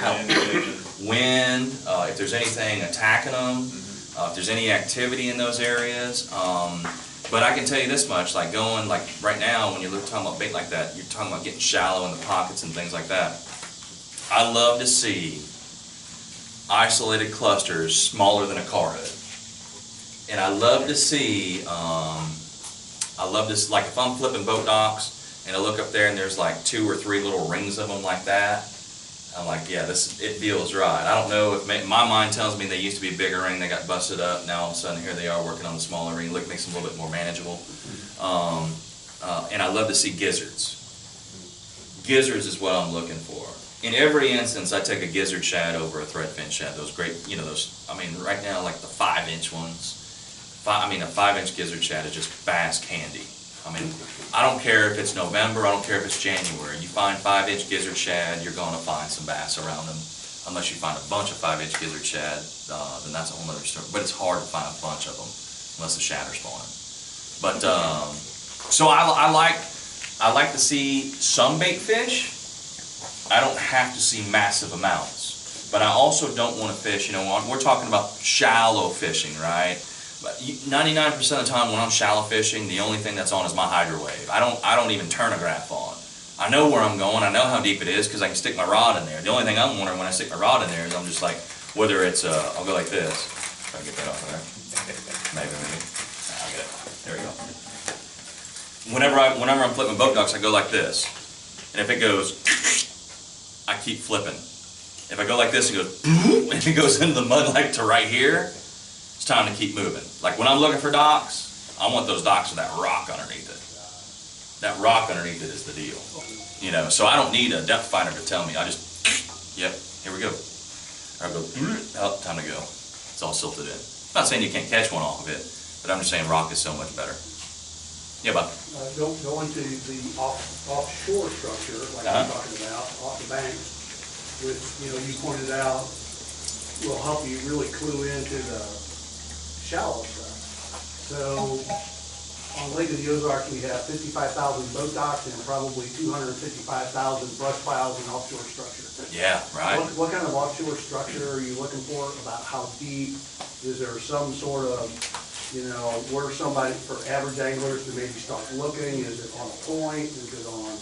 Wind, if there's anything attacking them, if there's any activity in those areas. But I can tell you this much, like going, like right now, when you're talking about bait like that, you're talking about getting shallow in the pockets and things like that. I love to see isolated clusters smaller than a car hood. And I love to see, like if I'm flipping boat docks and I look up there and there's like 2 or 3 little rings of them like that, I'm like, yeah, it feels right. I don't know if my mind tells me they used to be a bigger ring, they got busted up, now all of a sudden here they are working on the smaller ring. Look, makes them a little bit more manageable. And I love to see gizzards. Gizzards is what I'm looking for. In every instance, I take a gizzard shad over a threadfin shad. Those great, you know, those, I mean, right now, like the 5-inch ones. a 5-inch gizzard shad is just bass candy. I mean, I don't care if it's November, I don't care if it's January. You find 5-inch gizzard shad, you're gonna find some bass around them. Unless you find a bunch of 5-inch gizzard shad, then that's a whole other story. But it's hard to find a bunch of them unless the shad are spawning. But so I like to see some bait fish. I don't have to see massive amounts. But I also don't want to fish. You know, we're talking about shallow fishing, right? But 99% of the time when I'm shallow fishing, the only thing that's on is my hydro wave. I don't even turn a graph on. I know where I'm going. I know how deep it is because I can stick my rod in there. The only thing I'm wondering when I stick my rod in there is I'm just like, whether it's I'll go like this. Try to get that off of there. Maybe. I'll get it. There we go. Whenever I'm flipping boat docks, I go like this. And if it goes, I keep flipping. If I go like this, it goes, and it goes into the mud like to right here, it's time to keep moving. Like when I'm looking for docks, I want those docks with that rock underneath it. That rock underneath it is the deal. You know, so I don't need a depth finder to tell me. I just, yep, here we go. Or I go, oh, time to go. It's all silted in. I'm not saying you can't catch one off of it, but I'm just saying rock is so much better. Yeah, Bob. Going to the offshore structure, like you're talking about, off the bank, which, you know, you pointed out, will help you really clue into the shallow stuff. So, on Lake of the Ozarks, we have 55,000 boat docks and probably 255,000 brush piles and offshore structure. Yeah, right. What kind of offshore structure are you looking for? About how deep? Is there some sort of, you know, where somebody, for average anglers to maybe start looking? Is it on a point? Is it on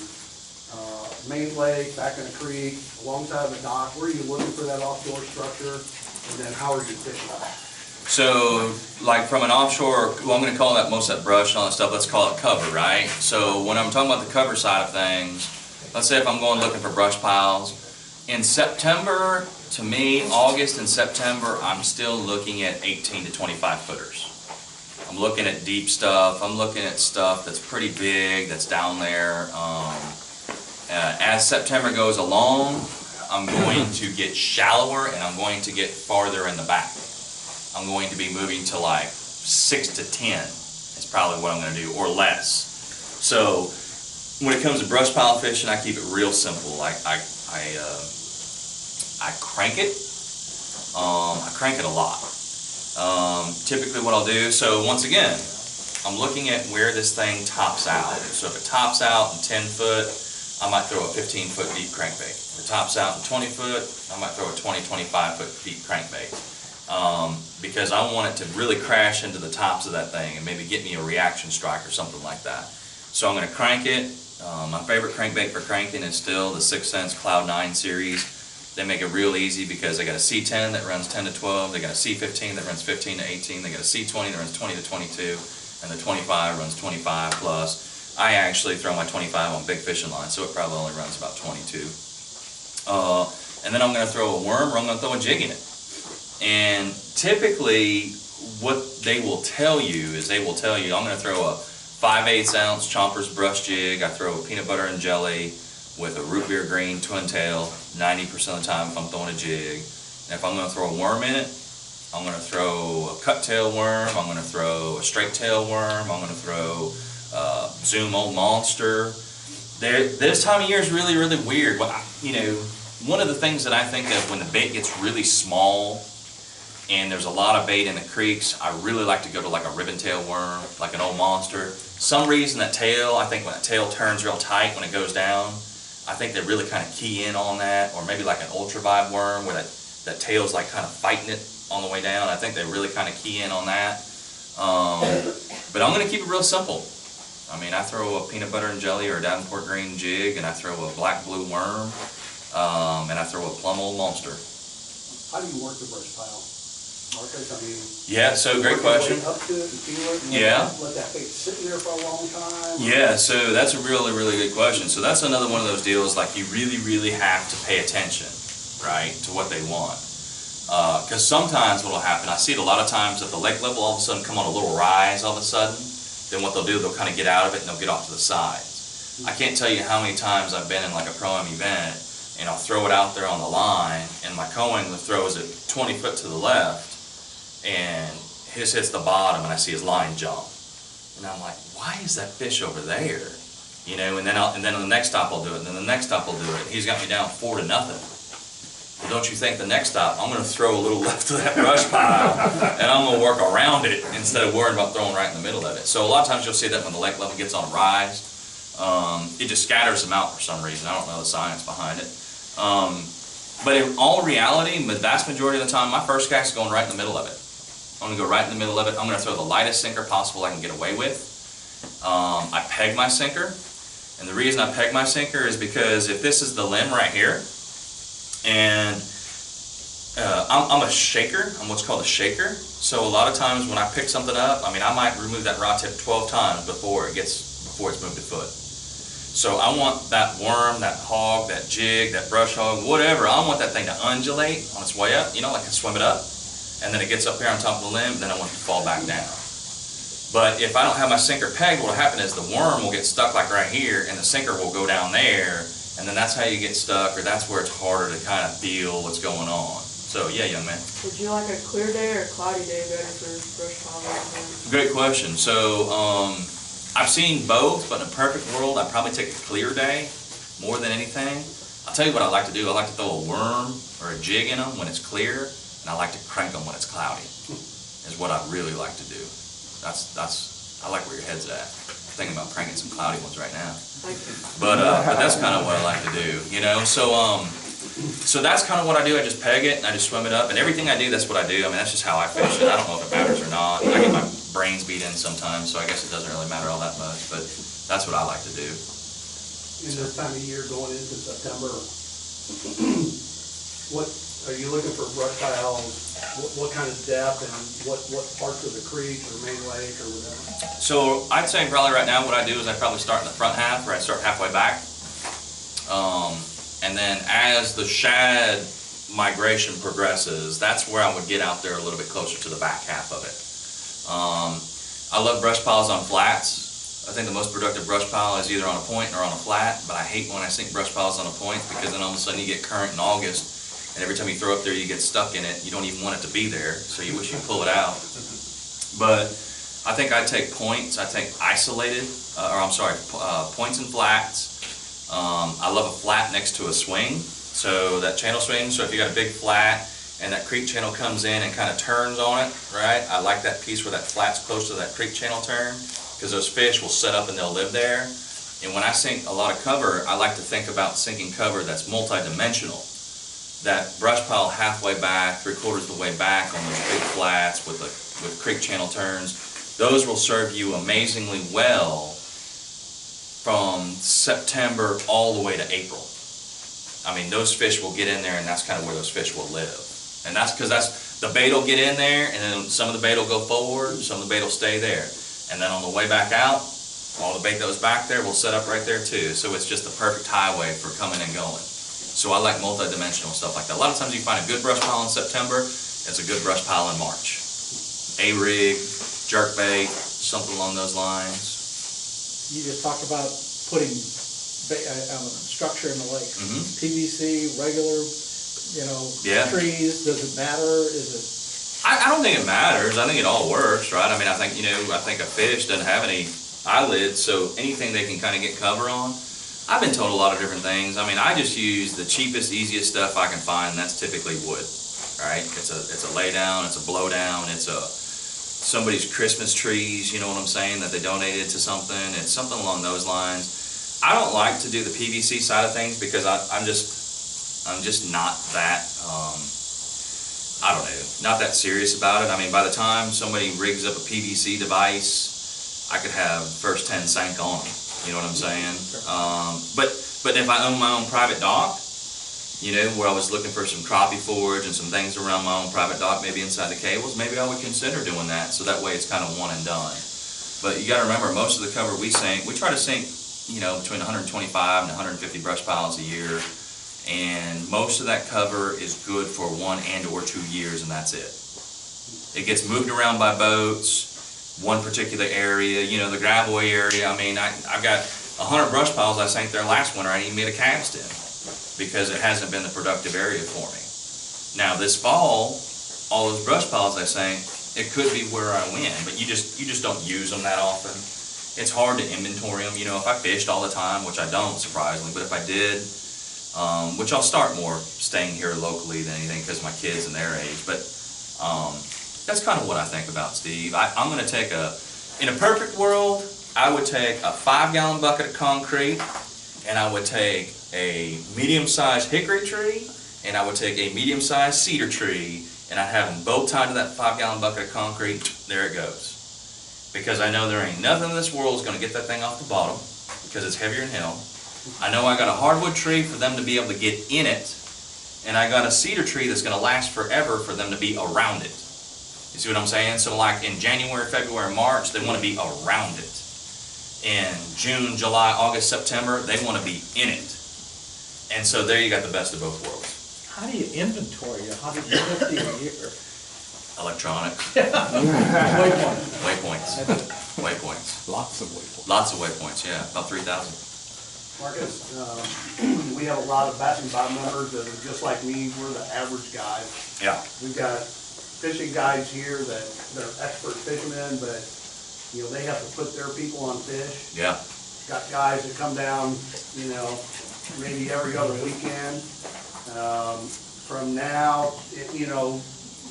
main lake, back in a creek, alongside of a dock? Where are you looking for that offshore structure? And then how are you fishing it? So, like from an offshore, well, I'm going to call that most of that brush and all that stuff, let's call it cover, right? So when I'm talking about the cover side of things, let's say if I'm going looking for brush piles, in September, to me, August and September, I'm still looking at 18 to 25 footers. I'm looking at deep stuff, I'm looking at stuff that's pretty big, that's down there. As September goes along, I'm going to get shallower and I'm going to get farther in the back. I'm going to be moving to like 6 to 10 is probably what I'm going to do, or less. So when it comes to brush pile fishing, I keep it real simple. I crank it. I crank it a lot. Typically what I'll do, so once again, I'm looking at where this thing tops out. So if it tops out in 10 foot, I might throw a 15-foot deep crankbait. If it tops out in 20 foot, I might throw a 20, 25-foot deep crankbait. Because I want it to really crash into the tops of that thing and maybe get me a reaction strike or something like that. So I'm going to crank it. My favorite crankbait for cranking is still the 6 Sense Cloud 9 series. They make it real easy because they got a C10 that runs 10 to 12, they got a C15 that runs 15 to 18, they got a C20 that runs 20 to 22, and the 25 runs 25 plus. I actually throw my 25 on big fishing line, so it probably only runs about 22. And then I'm going to throw a worm or I'm going to throw a jig in it. And typically what they will tell you is I'm going to throw a 5/8 ounce Chompers brush jig. I throw a peanut butter and jelly with a root beer green twin tail 90% of the time if I'm throwing a jig. And if I'm going to throw a worm in it, I'm going to throw a cut tail worm, I'm going to throw a straight tail worm, I'm going to throw Zoom Old Monster. This time of year is really, really weird. You know, one of the things that I think of when the bait gets really small and there's a lot of bait in the creeks, I really like to go to like a ribbon tail worm, like an Old Monster. Some reason that tail, I think when that tail turns real tight when it goes down, I think they really kind of key in on that, or maybe like an Ultra Vibe worm where that tail's like kind of fighting it on the way down. I think they really kind of key in on that. But I'm going to keep it real simple. I mean, I throw a peanut butter and jelly or a Davenport green jig, and I throw a black blue worm, and I throw a plum Old Monster. How do you work the brush pile? Marcus, I mean, yeah, so great question. Up to it and feel it, and yeah. Let that bait sit there for a long time. Yeah, so that's a really, really good question. So that's another one of those deals, like you really, really have to pay attention, right, to what they want. Because sometimes what will happen, I see it a lot of times at the lake level, all of a sudden come on a little rise all of a sudden. Then what they'll do, they'll kind of get out of it and they'll get off to the sides. I can't tell you how many times I've been in like a pro-am event and I'll throw it out there on the line and my co-angler throws it 20 foot to the left and his hits the bottom and I see his line jump. And I'm like, why is that fish over there? You know, and then on the next stop I'll do it, and then the next stop I'll do it. He's got me down 4-0. Well, don't you think the next stop, I'm gonna throw a little left to that brush pile, and I'm gonna work around it instead of worrying about throwing right in the middle of it. So a lot of times you'll see that when the lake level gets on a rise, it just scatters them out for some reason. I don't know the science behind it. But in all reality, the vast majority of the time, my first cast is going right in the middle of it. I'm gonna go right in the middle of it. I'm gonna throw the lightest sinker possible I can get away with. I peg my sinker, and the reason I peg my sinker is because if this is the limb right here, and I'm a shaker, I'm what's called a shaker, so a lot of times when I pick something up, I mean, I might remove that rod tip 12 times before it's moved a foot. So I want that worm, that hog, that jig, that brush hog, whatever, I want that thing to undulate on its way up, you know, like I swim it up, and then it gets up here on top of the limb, then I want it to fall back down. But if I don't have my sinker pegged, what will happen is the worm will get stuck like right here, and the sinker will go down there, and then that's how you get stuck, or that's where it's harder to kind of feel what's going on. So yeah, young man. Would you like a clear day or a cloudy day better for brush pile? Great question. So I've seen both, but in a perfect world, I'd probably take a clear day more than anything. I'll tell you what I like to do. I like to throw a worm or a jig in them when it's clear, and I like to crank them when it's cloudy. Is what I really like to do. I like where your head's at. I'm thinking about cranking some cloudy ones right now. But that's kind of what I like to do, you know. So that's kind of what I do. I just peg it and I just swim it up, and everything I do, that's what I do. I mean, that's just how I fish it. I don't know if it matters or not. I get my brains beat in sometimes, so I guess it doesn't really matter all that much. But that's what I like to do. In this time of year going into September, what are you looking for brush piles? What kind of depth and what parts of the creek or main lake or whatever? So I'd say probably right now what I do is I probably start in the front half, or I start halfway back. And then as the shad migration progresses, that's where I would get out there a little bit closer to the back half of it. I love brush piles on flats. I think the most productive brush pile is either on a point or on a flat, but I hate when I sink brush piles on a point, because then all of a sudden you get current in August, and every time you throw up there you get stuck in it. You don't even want it to be there, so you wish you'd pull it out. But I think I'd take points. I think isolated, points and flats. I love a flat next to a swing, so that channel swing. So if you got a big flat and that creek channel comes in and kind of turns on it, right? I like that piece where that flat's close to that creek channel turn, because those fish will set up and they'll live there. And when I sink a lot of cover, I like to think about sinking cover that's multi-dimensional. That brush pile halfway back, 3/4 of the way back on those big flats with creek channel turns, those will serve you amazingly well from September all the way to April. I mean, those fish will get in there, and that's kind of where those fish will live. And that's because the bait will get in there, and then some of the bait will go forward, some of the bait will stay there. And then on the way back out, all the bait that was back there will set up right there too. So it's just the perfect highway for coming and going. So I like multi-dimensional stuff like that. A lot of times you find a good brush pile in September, it's a good brush pile in March. A-rig, jerkbait, something along those lines. You just talked about putting structure in the lake. PVC, regular, trees, does it matter? Is it? I don't think it matters. I think it all works, right? I mean, I think a fish doesn't have any eyelids, so anything they can kind of get cover on. I've been told a lot of different things. I mean, I just use the cheapest, easiest stuff I can find, and that's typically wood, right? It's a lay down, it's a blow down, it's somebody's Christmas trees, you know what I'm saying, that they donated to something. It's something along those lines. I don't like to do the PVC side of things because I'm just not that, I don't know, not that serious about it. I mean, by the time somebody rigs up a PVC device, I could have first 10 sank on them. You know what I'm saying? But if I own my own private dock, where I was looking for some crappie forage and some things around my own private dock, maybe inside the cables, maybe I would consider doing that. So that way it's kind of one and done. But you got to remember, most of the cover we sink, we try to sink, between 125 and 150 brush piles a year. And most of that cover is good for 1 and/or 2 years, and that's it. It gets moved around by boats. One particular area, the gravel area, I mean, I've got 100 brush piles I sank there last winter I didn't even made a cast in, because it hasn't been the productive area for me. Now this fall, all those brush piles I sank, it could be where I win, but you just don't use them that often. It's hard to inventory them. You know, if I fished all the time, which I don't, surprisingly, but if I did, which I'll start more staying here locally than anything because of my kids and their age, but that's kind of what I think about, Steve. I'm going to take in a perfect world, I would take a 5-gallon bucket of concrete, and I would take a medium-sized hickory tree, and I would take a medium-sized cedar tree, and I'd have them both tied to that 5-gallon bucket of concrete. There it goes. Because I know there ain't nothing in this world is going to get that thing off the bottom, because it's heavier than hell. I know I got a hardwood tree for them to be able to get in it, and I got a cedar tree that's going to last forever for them to be around it. You see what I'm saying? So like in January, February, March, they want to be around it. In June, July, August, September, they want to be in it. And so there you got the best of both worlds. How do you inventory it? 150 a year? Electronic. Waypoints. Waypoints. Lots of waypoints. Lots of waypoints, yeah. About 3,000. Marcus, we have a lot of Bass and Bob members that are just like me, we're the average guys. Yeah. We've got fishing guides here that they're expert fishermen, but, you know, they have to put their people on fish. Yeah. Got guys that come down, you know, maybe every other weekend. From now, you know,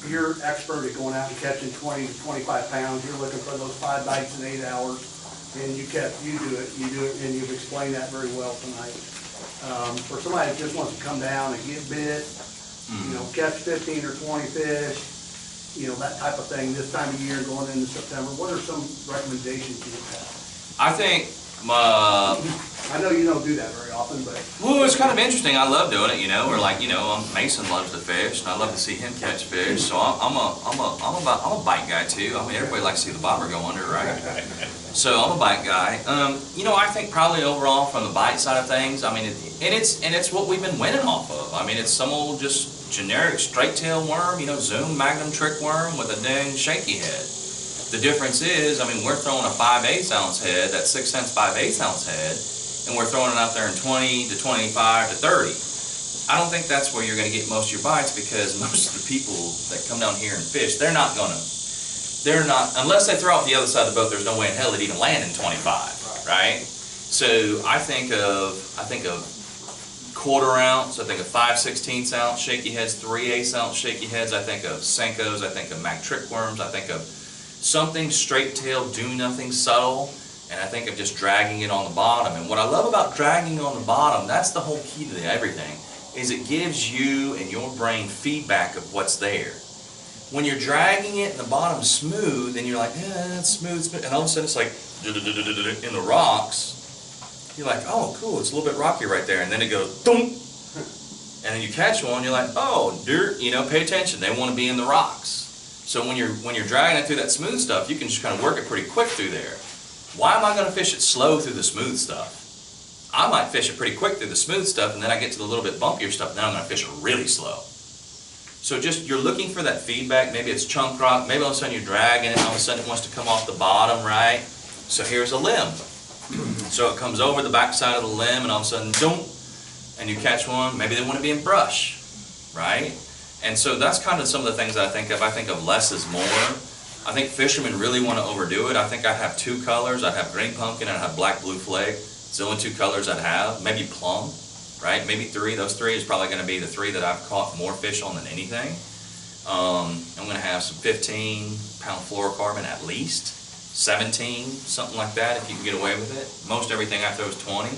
you're expert at going out and catching 20 to 25 pounds. You're looking for those 5 bites in 8 hours, and you do it, and you've explained that very well tonight. For somebody that just wants to come down and get bit, you know, catch 15 or 20 fish, you know, that type of thing this time of year going into September, what are some recommendations you would have? I think, I know you don't do that very often, but. well, it's kind of interesting. I love doing it, you know, or like, you know, Mason loves to fish, and I love to see him catch fish, so I'm a bite guy too. I mean, everybody likes to see the bobber go under, right? So I'm a bite guy. You know, I think probably overall from the bite side of things, I mean, it's what we've been winning off of. I mean, it's some old just generic straight tail worm, you know, Zoom Magnum trick worm with a dang shaky head. The difference is, I mean, we're throwing a 5/8 ounce head, that 6 cents 5/8 ounce head, and we're throwing it out there in 20 to 25 to 30. I don't think that's where you're going to get most of your bites, because most of the people that come down here and fish, they're not, unless they throw off the other side of the boat, there's no way in hell they'd even land in 25, right? So I think of 1/4 ounce, I think of 5/16 ounce shaky heads, 3/8 ounce shaky heads, I think of Senkos, I think of Mac trick worms, I think of something straight tail, do nothing subtle, and I think of just dragging it on the bottom. And what I love about dragging on the bottom, that's the whole key to everything, is it gives you and your brain feedback of what's there. When you're dragging it and the bottom's smooth, and you're like, it's smooth, and all of a sudden it's like, in the rocks, you're like, oh, cool, it's a little bit rocky right there, and then it goes, thump, and then you catch one, you're like, oh, dirt, you know, pay attention, they want to be in the rocks. So when you're dragging it through that smooth stuff, you can just kind of work it pretty quick through there. Why am I going to fish it slow through the smooth stuff? I might fish it pretty quick through the smooth stuff, and then I get to the little bit bumpier stuff, and then I'm going to fish it really slow. So just, you're looking for that feedback. Maybe it's chunk rock, maybe all of a sudden you're dragging it, and all of a sudden it wants to come off the bottom, right? So here's a limb. So it comes over the back side of the limb, and all of a sudden, zoom, and you catch one. Maybe they want to be in brush, right? And so that's kind of some of the things that I think of. I think of less is more. I think fishermen really want to overdo it. I think I'd have 2 colors. I'd have green pumpkin and I'd have black blue flake. It's the only 2 colors I'd have. Maybe plum, right? Maybe 3. Those 3 is probably going to be the 3 that I've caught more fish on than anything. I'm going to have some 15-pound fluorocarbon at least. 17, something like that, if you can get away with it. Most everything I throw is 20.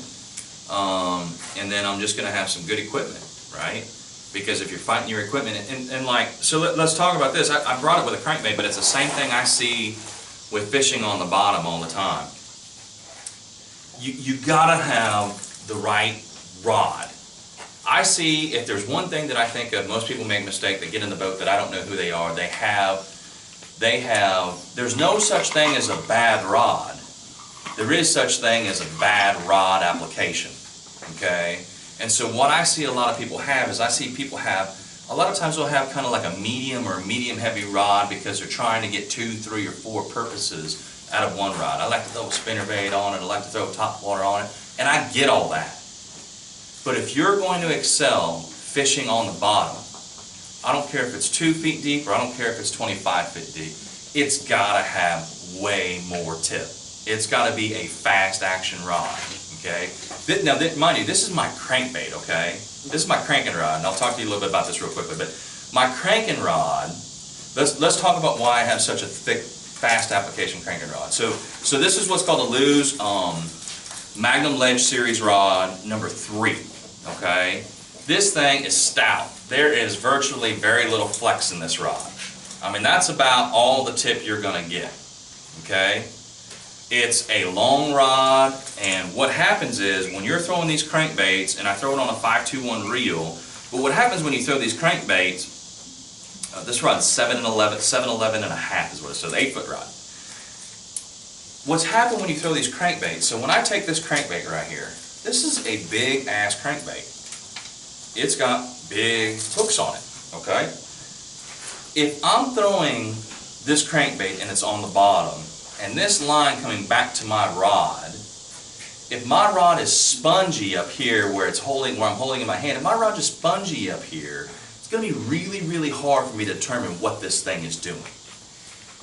And then I'm just going to have some good equipment, right? Because if you're fighting your equipment, and like, so let's talk about this. I brought it with a crankbait, but it's the same thing I see with fishing on the bottom all the time. You gotta have the right rod. I see, if there's one thing that I think of, most people make a mistake, they get in the boat that I don't know who they are. There's no such thing as a bad rod. There is such thing as a bad rod application, okay? And so what I see a lot of people have is, I see people have, a lot of times they'll have kind of like a medium or medium heavy rod because they're trying to get 2, 3, or 4 purposes out of one rod. I like to throw a spinnerbait on it, I like to throw top water on it, and I get all that. But if you're going to excel fishing on the bottom, I don't care if it's 2 feet deep or I don't care if it's 25 feet deep. it's gotta have way more tip. It's gotta be a fast action rod, okay? Now, mind you, this is my crankbait, okay? This is my cranking rod, and I'll talk to you a little bit about this real quickly, but my cranking rod, let's talk about why I have such a thick, fast application cranking rod. So this is what's called a Lew's Magnum Ledge Series rod number 3, okay? This thing is stout. There is virtually very little flex in this rod. I mean, that's about all the tip you're gonna get, okay? It's a long rod, and what happens is when you're throwing these crankbaits, and I throw it on a 521 reel, but what happens when you throw these crankbaits, this rod's 7'11" and a half is what it says, 8-foot rod. What's happened when you throw these crankbaits, so when I take this crankbait right here, this is a big ass crankbait. It's got big hooks on it, okay? If I'm throwing this crankbait and it's on the bottom, and this line coming back to my rod, if my rod is spongy up here where I'm holding in my hand, if my rod is spongy up here, it's going to be really, really hard for me to determine what this thing is doing.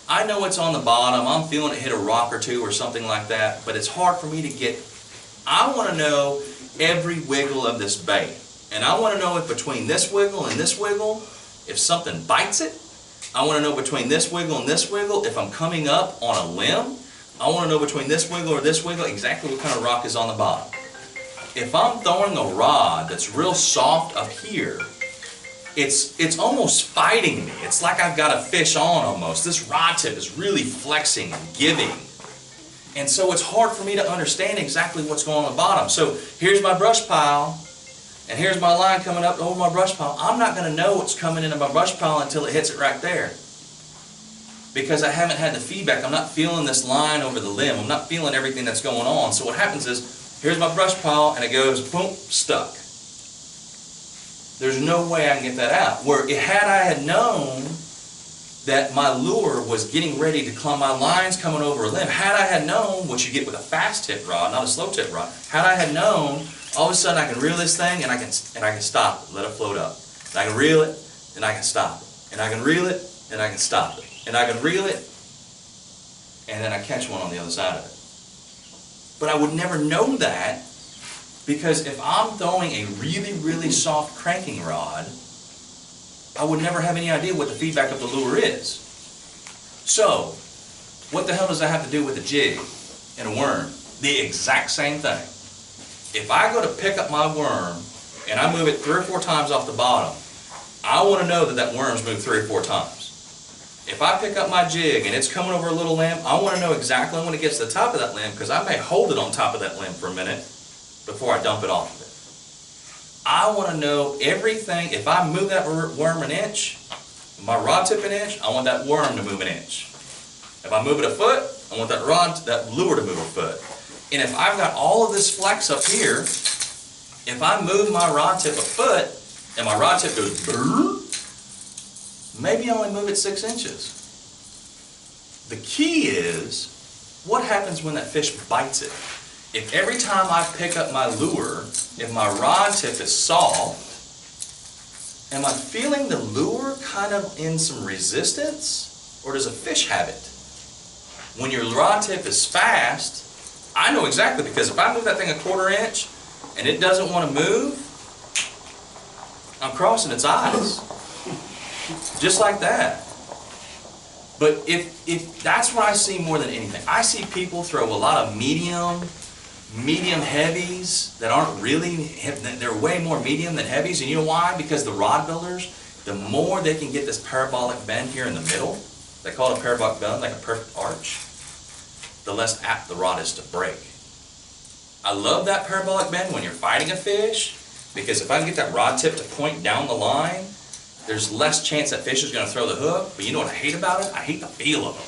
I know it's on the bottom, I'm feeling it hit a rock or two or something like that, but it's hard for me to get. I want to know every wiggle of this bait. And I want to know if between this wiggle and this wiggle, if something bites it. I want to know between this wiggle and this wiggle, if I'm coming up on a limb. I want to know between this wiggle or this wiggle, exactly what kind of rock is on the bottom. If I'm throwing a rod that's real soft up here, it's almost fighting me. It's like I've got a fish on almost. This rod tip is really flexing and giving. And so it's hard for me to understand exactly what's going on the bottom. So here's my brush pile, and here's my line coming up over my brush pile. I'm not going to know what's coming into my brush pile until it hits it right there. Because I haven't had the feedback. I'm not feeling this line over the limb. I'm not feeling everything that's going on. So what happens is, here's my brush pile, and it goes, boom, stuck. There's no way I can get that out. Where had I had known that my lure was getting ready to climb, my line's coming over a limb, had I had known what you get with a fast tip rod, not a slow tip rod, had I had known, all of a sudden I can reel this thing and I can stop it, let it float up. And I can reel it, and I can stop it. And I can reel it, and I can stop it. And I can reel it, and then I catch one on the other side of it. But I would never know that, because if I'm throwing a really, really soft cranking rod, I would never have any idea what the feedback of the lure is. So, what the hell does that have to do with a jig and a worm? The exact same thing. If I go to pick up my worm, and I move it 3 or 4 times off the bottom, I want to know that that worm's moved 3 or 4 times. If I pick up my jig and it's coming over a little limb, I want to know exactly when it gets to the top of that limb, because I may hold it on top of that limb for a minute before I dump it off of it. I want to know everything. If I move that worm an inch, my rod tip an inch, I want that worm to move an inch. If I move it a foot, I want that lure to move a foot. And if I've got all of this flex up here, if I move my rod tip a foot and my rod tip goes brrr, maybe I only move it 6 inches. The key is, what happens when that fish bites it? If every time I pick up my lure, if my rod tip is soft, am I feeling the lure kind of in some resistance? Or does a fish have it? When your rod tip is fast, I know exactly, because if I move that thing a 1/4 inch and it doesn't want to move, I'm crossing its eyes. Just like that. But if that's what I see more than anything. I see people throw a lot of medium heavies that aren't really, they're way more medium than heavies. And you know why? Because the rod builders, the more they can get this parabolic bend here in the middle, they call it a parabolic bend, like a perfect arch, the less apt the rod is to break. I love that parabolic bend when you're fighting a fish, because if I can get that rod tip to point down the line, there's less chance that fish is going to throw the hook. But you know what I hate about it? I hate the feel of them.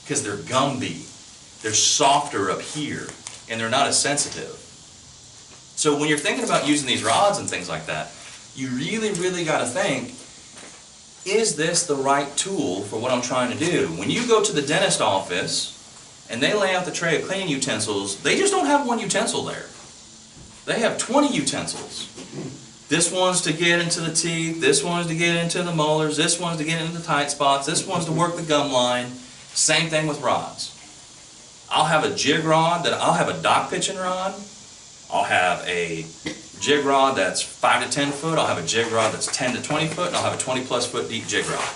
Because they're Gumby. They're softer up here. And they're not as sensitive. So when you're thinking about using these rods and things like that, you really, really got to think, is this the right tool for what I'm trying to do? When you go to the dentist office and they lay out the tray of cleaning utensils, they just don't have one utensil there. They have 20 utensils. This one's to get into the teeth, this one's to get into the molars, this one's to get into the tight spots, this one's to work the gum line. Same thing with rods. I'll have a jig rod I'll have a dock pitching rod. I'll have a jig rod that's 5 to 10 foot. I'll have a jig rod that's 10 to 20 foot, and I'll have a 20+ foot deep jig rod.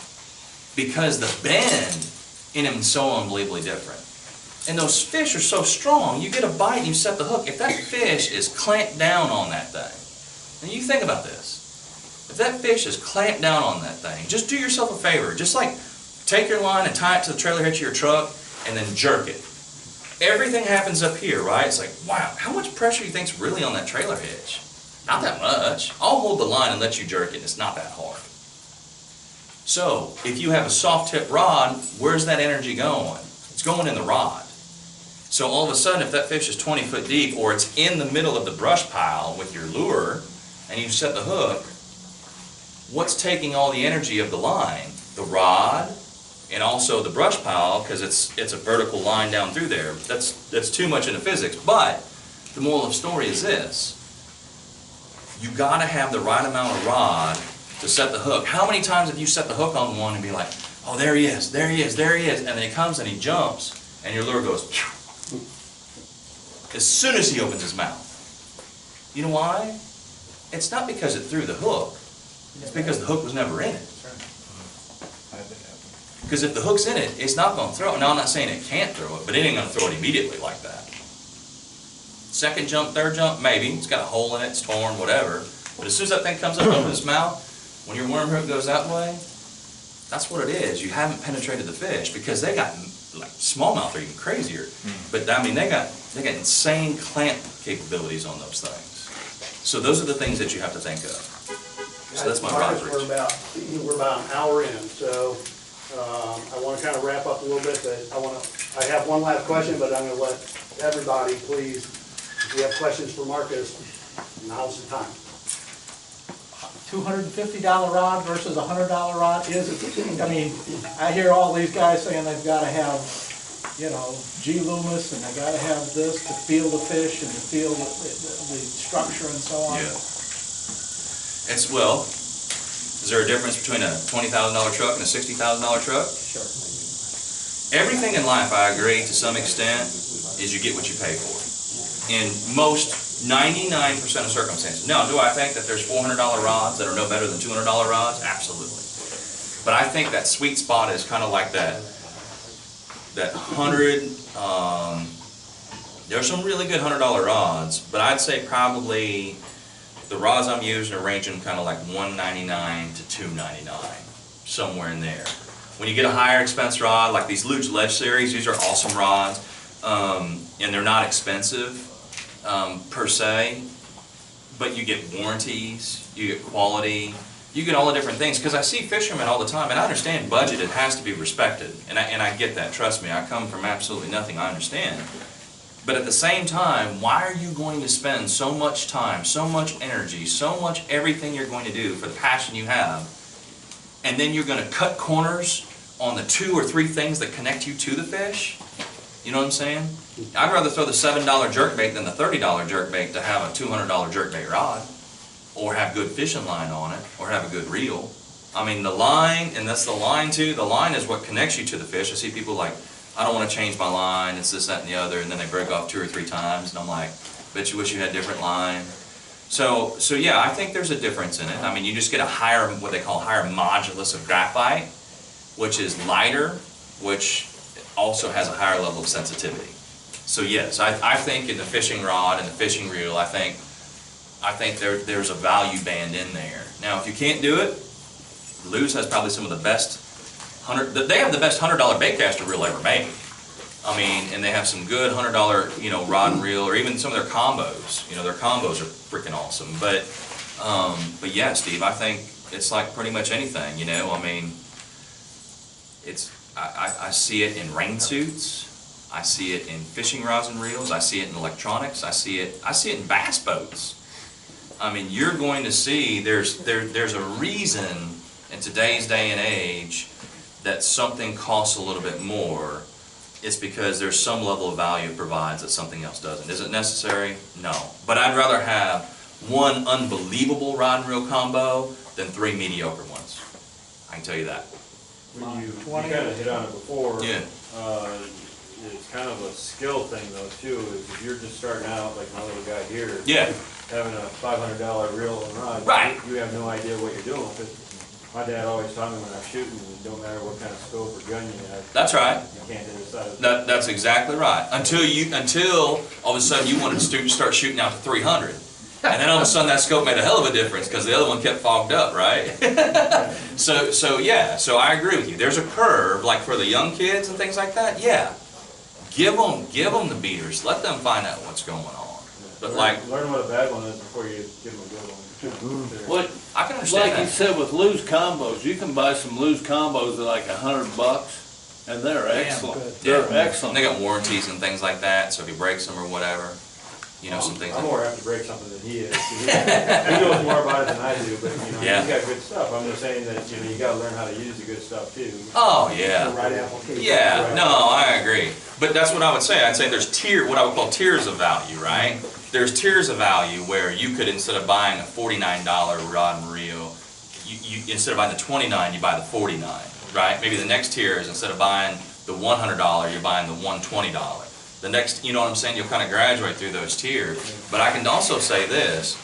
Because the bend in them is so unbelievably different. And those fish are so strong, you get a bite and you set the hook. If that fish is clamped down on that thing, and you think about this, if that fish is clamped down on that thing, just do yourself a favor. Just like take your line and tie it to the trailer hitch of your truck and then jerk it. Everything happens up here, right? It's like, wow, how much pressure do you think's really on that trailer hitch? Not that much. I'll hold the line and let you jerk it. It's not that hard. So, if you have a soft tip rod, where's that energy going? It's going in the rod. So all of a sudden, if that fish is 20 foot deep, or it's in the middle of the brush pile with your lure, and you set the hook, what's taking all the energy of the line? The rod, and also the brush pile, because it's a vertical line down through there. That's too much into physics. But the moral of the story is this. You gotta have the right amount of rod to set the hook. How many times have you set the hook on one and be like, oh, there he is, there he is, there he is, and then he comes and he jumps, and your lure goes, phew, as soon as he opens his mouth. You know why? It's not because it threw the hook. It's because the hook was never in it. Because if the hook's in it, it's not going to throw it. Now, I'm not saying it can't throw it, but it ain't going to throw it immediately like that. Second jump, third jump, maybe. It's got a hole in it, it's torn, whatever. But as soon as that thing comes up over his mouth, when your worm hook goes that way, that's what it is. You haven't penetrated the fish, because they got, like, smallmouth are even crazier. But, I mean, they got insane clamp capabilities on those things. So those are the things that you have to think of. So that's my rod bridge. We're about an hour in, so I want to kind of wrap up a little bit. I have one last question, but I'm going to let everybody, please, if you have questions for Marcus, now's the time. $250 rod versus a $100 rod I mean, I hear all these guys saying they've got to have, you know, G Loomis, and they got to have this to feel the fish and to feel the structure and so on. Yeah. Well, is there a difference between a $20,000 truck and a $60,000 truck? Sure. Everything in life, I agree to some extent, is you get what you pay for. In most 99% of circumstances. Now, do I think that there's $400 rods that are no better than $200 rods? Absolutely. But I think that sweet spot is kind of like that 100, there's some really good $100 rods, but I'd say probably the rods I'm using are ranging kind of like $199 to $299, somewhere in there. When you get a higher expense rod, like these Luge Ledge series, these are awesome rods, and they're not expensive per se, but you get warranties, you get quality, you get all the different things. Because I see fishermen all the time, and I understand budget, it has to be respected, and I get that, trust me, I come from absolutely nothing, I understand. But at the same time, why are you going to spend so much time, so much energy, so much everything you're going to do for the passion you have, and then you're going to cut corners on the 2 or 3 things that connect you to the fish? You know what I'm saying? I'd rather throw the $7 jerkbait than the $30 jerkbait to have a $200 jerkbait rod, or have good fishing line on it, or have a good reel. I mean, the line, and that's the line too, the line is what connects you to the fish. I see people like, I don't want to change my line, it's this, that, and the other, and then they break off 2 or 3 times, and I'm like, bet you wish you had a different line. So yeah, I think there's a difference in it. I mean, you just get a higher, what they call higher modulus of graphite, which is lighter, which also has a higher level of sensitivity. So yes, I think in the fishing rod and the fishing reel, I think there's a value band in there. Now, if you can't do it, Lewis has probably some of the best they have the best $100 baitcaster reel ever made. I mean, and they have some good $100, you know, rod and reel, or even some of their combos. You know, their combos are freaking awesome. But yeah, Steve, I think it's like pretty much anything. You know, I mean, I see it in rain suits. I see it in fishing rods and reels. I see it in electronics. I see it in bass boats. I mean, you're going to see there's a reason in today's day and age that something costs a little bit more. It's because there's some level of value it provides that something else doesn't. Is it necessary? No. But I'd rather have one unbelievable rod and reel combo than 3 mediocre ones. I can tell you that. When you 20. kind of hit on it before. Yeah. It's kind of a skill thing though too, is if you're just starting out, like my little guy here. Yeah. Having a $500 reel and rod. Right. You have no idea what you're doing with it. My dad always taught me when I'm shooting, it don't matter what kind of scope or gun you have. That's right. You can't hit the side of it. That's exactly right. Until all of a sudden you wanted to start shooting out to 300. And then all of a sudden that scope made a hell of a difference because the other one kept fogged up, right? So yeah, so I agree with you. There's a curve, like for the young kids and things like that, yeah. Give them the beaters. Let them find out what's going on. But Learn what a bad one is before you give them a good one. What, I can understand like you that. said with loose combos, you can buy some loose combos at like $100, and they're excellent. good. They're And excellent. they got warranties and things like that, so if he breaks them or whatever, some things. I'm more apt to break something than he is. He knows more about it than I do, but Yeah. he's got good stuff. I'm just saying that, you gotta learn how to use the good stuff too. Oh, yeah. The right application. Yeah, no, I agree. But that's what I would say. I'd say there's what I would call tiers of value, right? There's tiers of value where you could, instead of buying a $49 rod and reel, you instead of buying the $29, you buy the $49, right? Maybe the next tier is instead of buying the $100, you're buying the $120. The next, you know what I'm saying? You'll kind of graduate through those tiers. But I can also say this.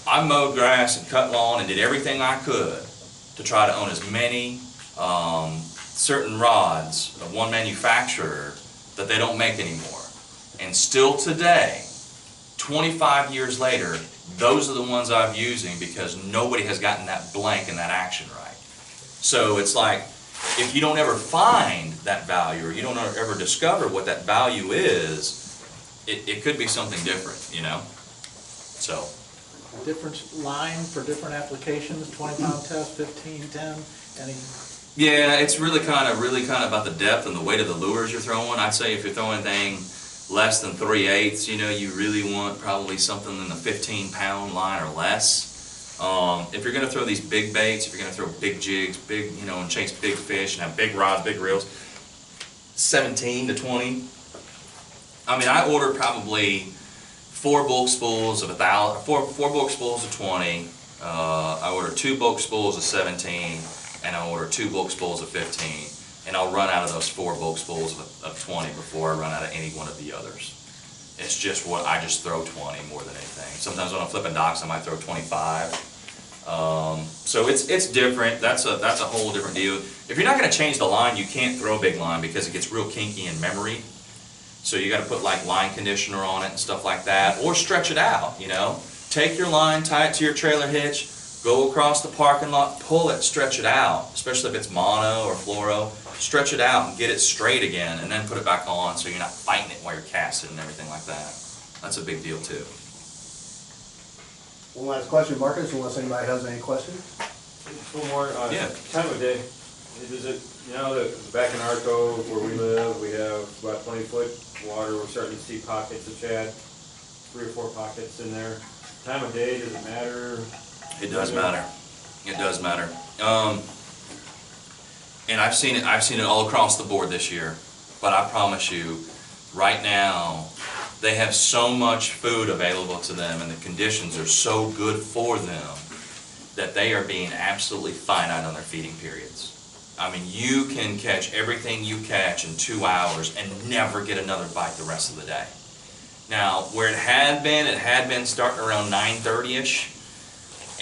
I mowed grass and cut lawn and did everything I could to try to own as many certain rods of one manufacturer that they don't make anymore. And still today, 25 years later, those are the ones I'm using because nobody has gotten that blank and that action right. So it's like, if you don't ever find that value or you don't ever discover what that value is, it could be something different, So. Different line for different applications, 20-pound test, 15, 10, any? Yeah, it's really kind of about the depth and the weight of the lures you're throwing. I'd say if you're throwing anything less than 3/8, you really want probably something in the 15-pound line or less. If you're going to throw these big baits, if you're going to throw big jigs, and chase big fish and have big rods, big reels, 17 to 20. I mean, I ordered probably 4 bulk spools of 1,000, 4 bulk spools of 20. I ordered 2 bulk spools of 17, and I ordered 2 bulk spools of 15. And I'll run out of those 4 bulk spools of 20 before I run out of any one of the others. It's just I just throw 20 more than anything. Sometimes when I'm flipping docks, I might throw 25. So it's different. That's a whole different deal. If you're not going to change the line, you can't throw a big line because it gets real kinky in memory. So you got to put like line conditioner on it and stuff like that, or stretch it out. Take your line, tie it to your trailer hitch, go across the parking lot, pull it, stretch it out. Especially if it's mono or fluoro, stretch it out and get it straight again, and then put it back on so you're not fighting it while you're casting and everything like that. That's a big deal too. One last question, Marcus, unless anybody has any questions? Just one more, Yeah. time of day. Is it, back in our cove where we live, we have about 20-foot water. We're starting to see pockets of shad, 3 or 4 pockets in there. Time of day, does it matter? It does matter. It does matter. And I've seen it all across the board this year. But I promise you, right now, they have so much food available to them and the conditions are so good for them that they are being absolutely finite on their feeding periods. I mean, you can catch everything you catch in 2 hours and never get another bite the rest of the day. Now, where it had been starting around 9:30ish,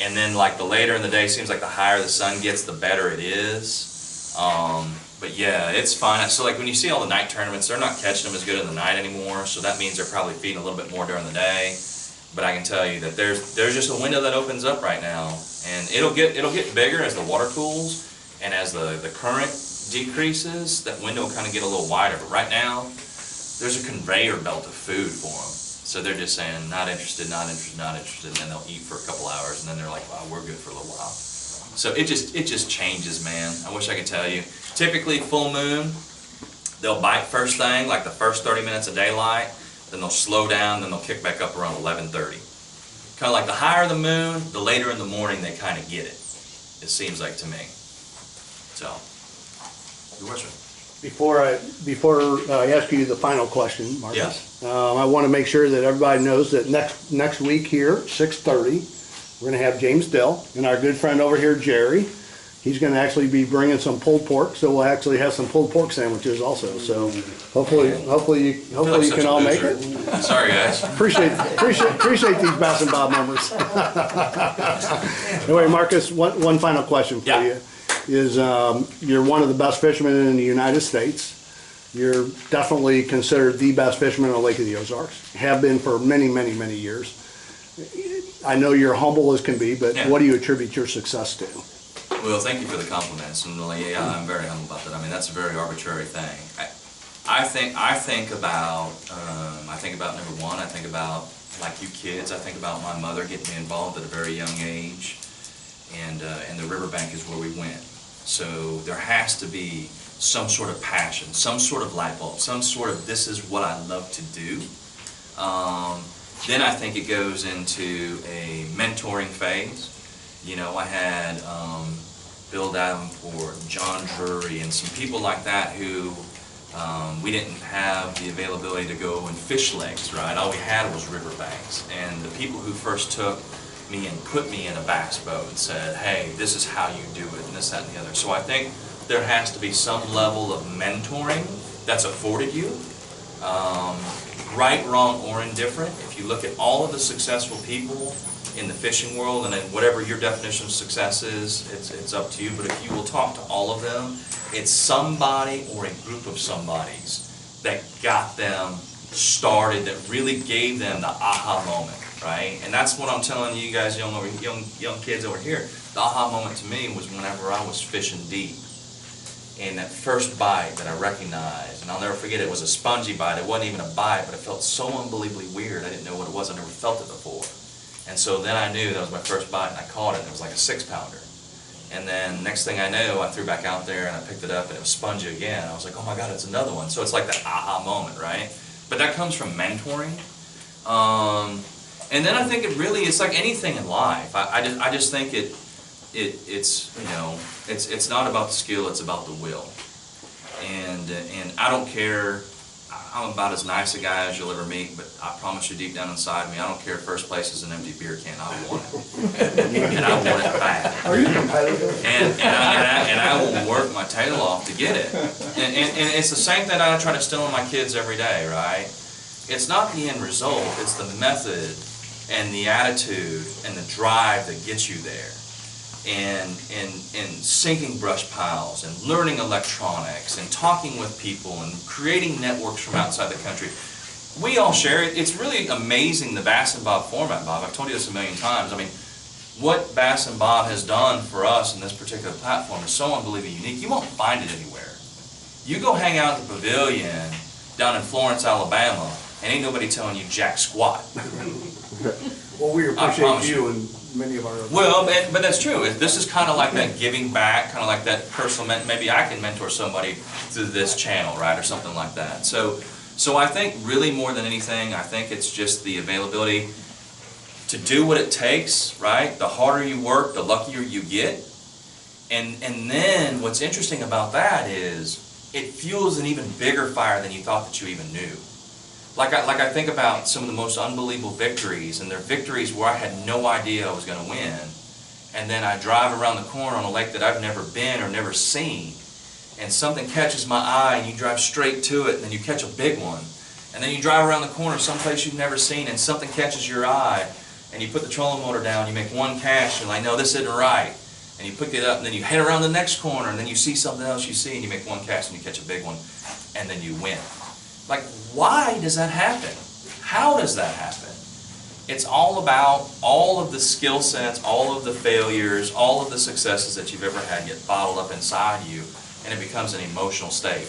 and then like the later in the day, seems like the higher the sun gets, the better it is. But yeah, it's fine. So like when you see all the night tournaments, they're not catching them as good in the night anymore, so that means they're probably feeding a little bit more during the day. But I can tell you that there's just a window that opens up right now, and it'll get bigger as the water cools, and as the current decreases, that window will kind of get a little wider. But right now, there's a conveyor belt of food for them. So they're just saying, not interested, not interested, not interested, and then they'll eat for a couple hours, and then they're like, wow, we're good for a little while. So it just changes, man. I wish I could tell you. Typically, full moon, they'll bite first thing, like the first 30 minutes of daylight, then they'll slow down, then they'll kick back up around 11:30. Kind of like the higher the moon, the later in the morning they kind of get it. It seems like to me. So, your question. Before I ask you the final question, Marcus, Yeah. I want to make sure that everybody knows that next week here, 6:30, we're going to have James Dill and our good friend over here, Jerry. He's going to actually be bringing some pulled pork, so we'll actually have some pulled pork sandwiches also. So hopefully you can all make it. Sorry, guys. Appreciate these Bass and Bob members. Anyway, Marcus, one final question for Yeah. you is you're one of the best fishermen in the United States. You're definitely considered the best fisherman on the Lake of the Ozarks. Have been for many, many, many years. I know you're humble as can be, but Yeah. what do you attribute your success to? Well, thank you for the compliments, and really, yeah, I'm very humble about that. I mean, that's a very arbitrary thing. I think about number one, I think about, like you kids, I think about my mother getting me involved at a very young age, and the riverbank is where we went. So there has to be some sort of passion, some sort of light bulb, some sort of this is what I love to do. Then I think it goes into a mentoring phase. You know, I had Bill Davenport, John Drury, and some people like that who we didn't have the availability to go and fish lakes, right? All we had was riverbanks. And the people who first took me and put me in a bass boat and said, hey, this is how you do it, and this, that, and the other. So I think there has to be some level of mentoring that's afforded you. Right, wrong, or indifferent. If you look at all of the successful people in the fishing world, and then whatever your definition of success is, it's up to you, but if you will talk to all of them, it's somebody or a group of somebodies that got them started, that really gave them the aha moment, right? And that's what I'm telling you guys, young kids over here. The aha moment to me was whenever I was fishing deep, and that first bite that I recognized, and I'll never forget, it was a spongy bite. It wasn't even a bite, but it felt so unbelievably weird. I didn't know what it was. I never felt it before. And so then I knew that was my first bite, and I caught it, and it was like a 6-pounder. And then next thing I knew, I threw back out there, and I picked it up, and it was spongy again. I was like, oh my God, it's another one. So it's like that aha moment, right? But that comes from mentoring. And then I think it's like anything in life. I just think it's you know, it's not about the skill, it's about the will. And I don't care. I'm about as nice a guy as you'll ever meet, but I promise you deep down inside me, I don't care if first place is an empty beer can. I want it. And I want it bad. Are you competitive? And I will work my tail off to get it. And it's the same thing I try to instill in my kids every day, right? It's not the end result, it's the method and the attitude and the drive that gets you there. And sinking brush piles and learning electronics and talking with people and creating networks from outside the country. We all share it. It's really amazing, the Bass and Bob format, Bob. I've told you this a million times. I mean, what Bass and Bob has done for us in this particular platform is so unbelievably unique. You won't find it anywhere. You go hang out at the pavilion down in Florence, Alabama, and ain't nobody telling you jack squat. Well, we appreciate you and many of our other. Well, but that's true. This is kind of like that giving back, kind of like that personal, maybe I can mentor somebody through this channel, right, or something like that. So I think really more than anything, I think it's just the availability to do what it takes, right? The harder you work, the luckier you get. And then what's interesting about that is it fuels an even bigger fire than you thought that you even knew. Like I think about some of the most unbelievable victories, and they're victories where I had no idea I was going to win. And then I drive around the corner on a lake that I've never been or never seen, and something catches my eye, and you drive straight to it, and then you catch a big one. And then you drive around the corner someplace you've never seen, and something catches your eye, and you put the trolling motor down, you make one cast, and you're like, no, this isn't right. And you pick it up, and then you head around the next corner, and then you see something else you see, and you make one cast, and you catch a big one, and then you win. Like, why does that happen? How does that happen? It's all about all of the skill sets, all of the failures, all of the successes that you've ever had get bottled up inside you, and it becomes an emotional state.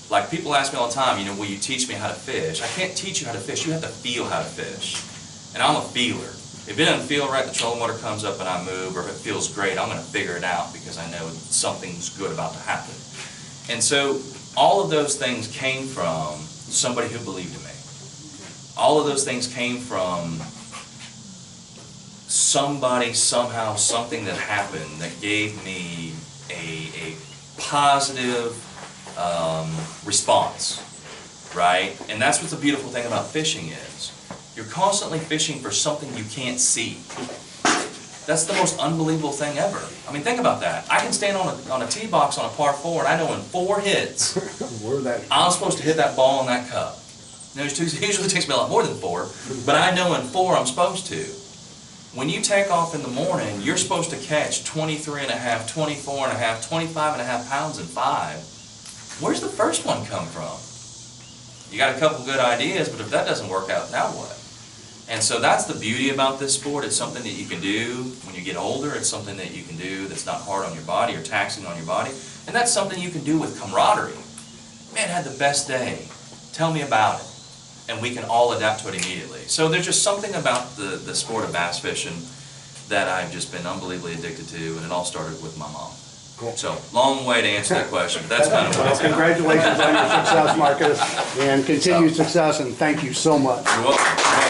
Like, people ask me all the time, you know, will you teach me how to fish? I can't teach you how to fish. You have to feel how to fish. And I'm a feeler. If it doesn't feel right, the trolling motor comes up and I move, or if it feels great, I'm going to figure it out because I know something's good about to happen. And so all of those things came from somebody who believed in me. All of those things came from somebody, somehow, something that happened that gave me a positive response, right? And that's what the beautiful thing about fishing is. You're constantly fishing for something you can't see. That's the most unbelievable thing ever. I mean, think about that. I can stand on a tee box on a par 4, and I know in 4 hits, I'm supposed to hit that ball in that cup. Now, it usually takes me a lot more than 4, but I know in 4 I'm supposed to. When you take off in the morning, you're supposed to catch 23 and a half, 24 and a half, 25 and a half pounds in 5. Where's the first one come from? You got a couple good ideas, but if that doesn't work out, now what? And so that's the beauty about this sport. It's something that you can do when you get older. It's something that you can do that's not hard on your body or taxing on your body. And that's something you can do with camaraderie. Man, I had the best day. Tell me about it. And we can all adapt to it immediately. So there's just something about the sport of bass fishing that I've just been unbelievably addicted to, and it all started with my mom. Cool. So, long way to answer that question, but that's kind of what it's about. Congratulations on your success, Marcus, and continued success, and thank you so much. You're welcome.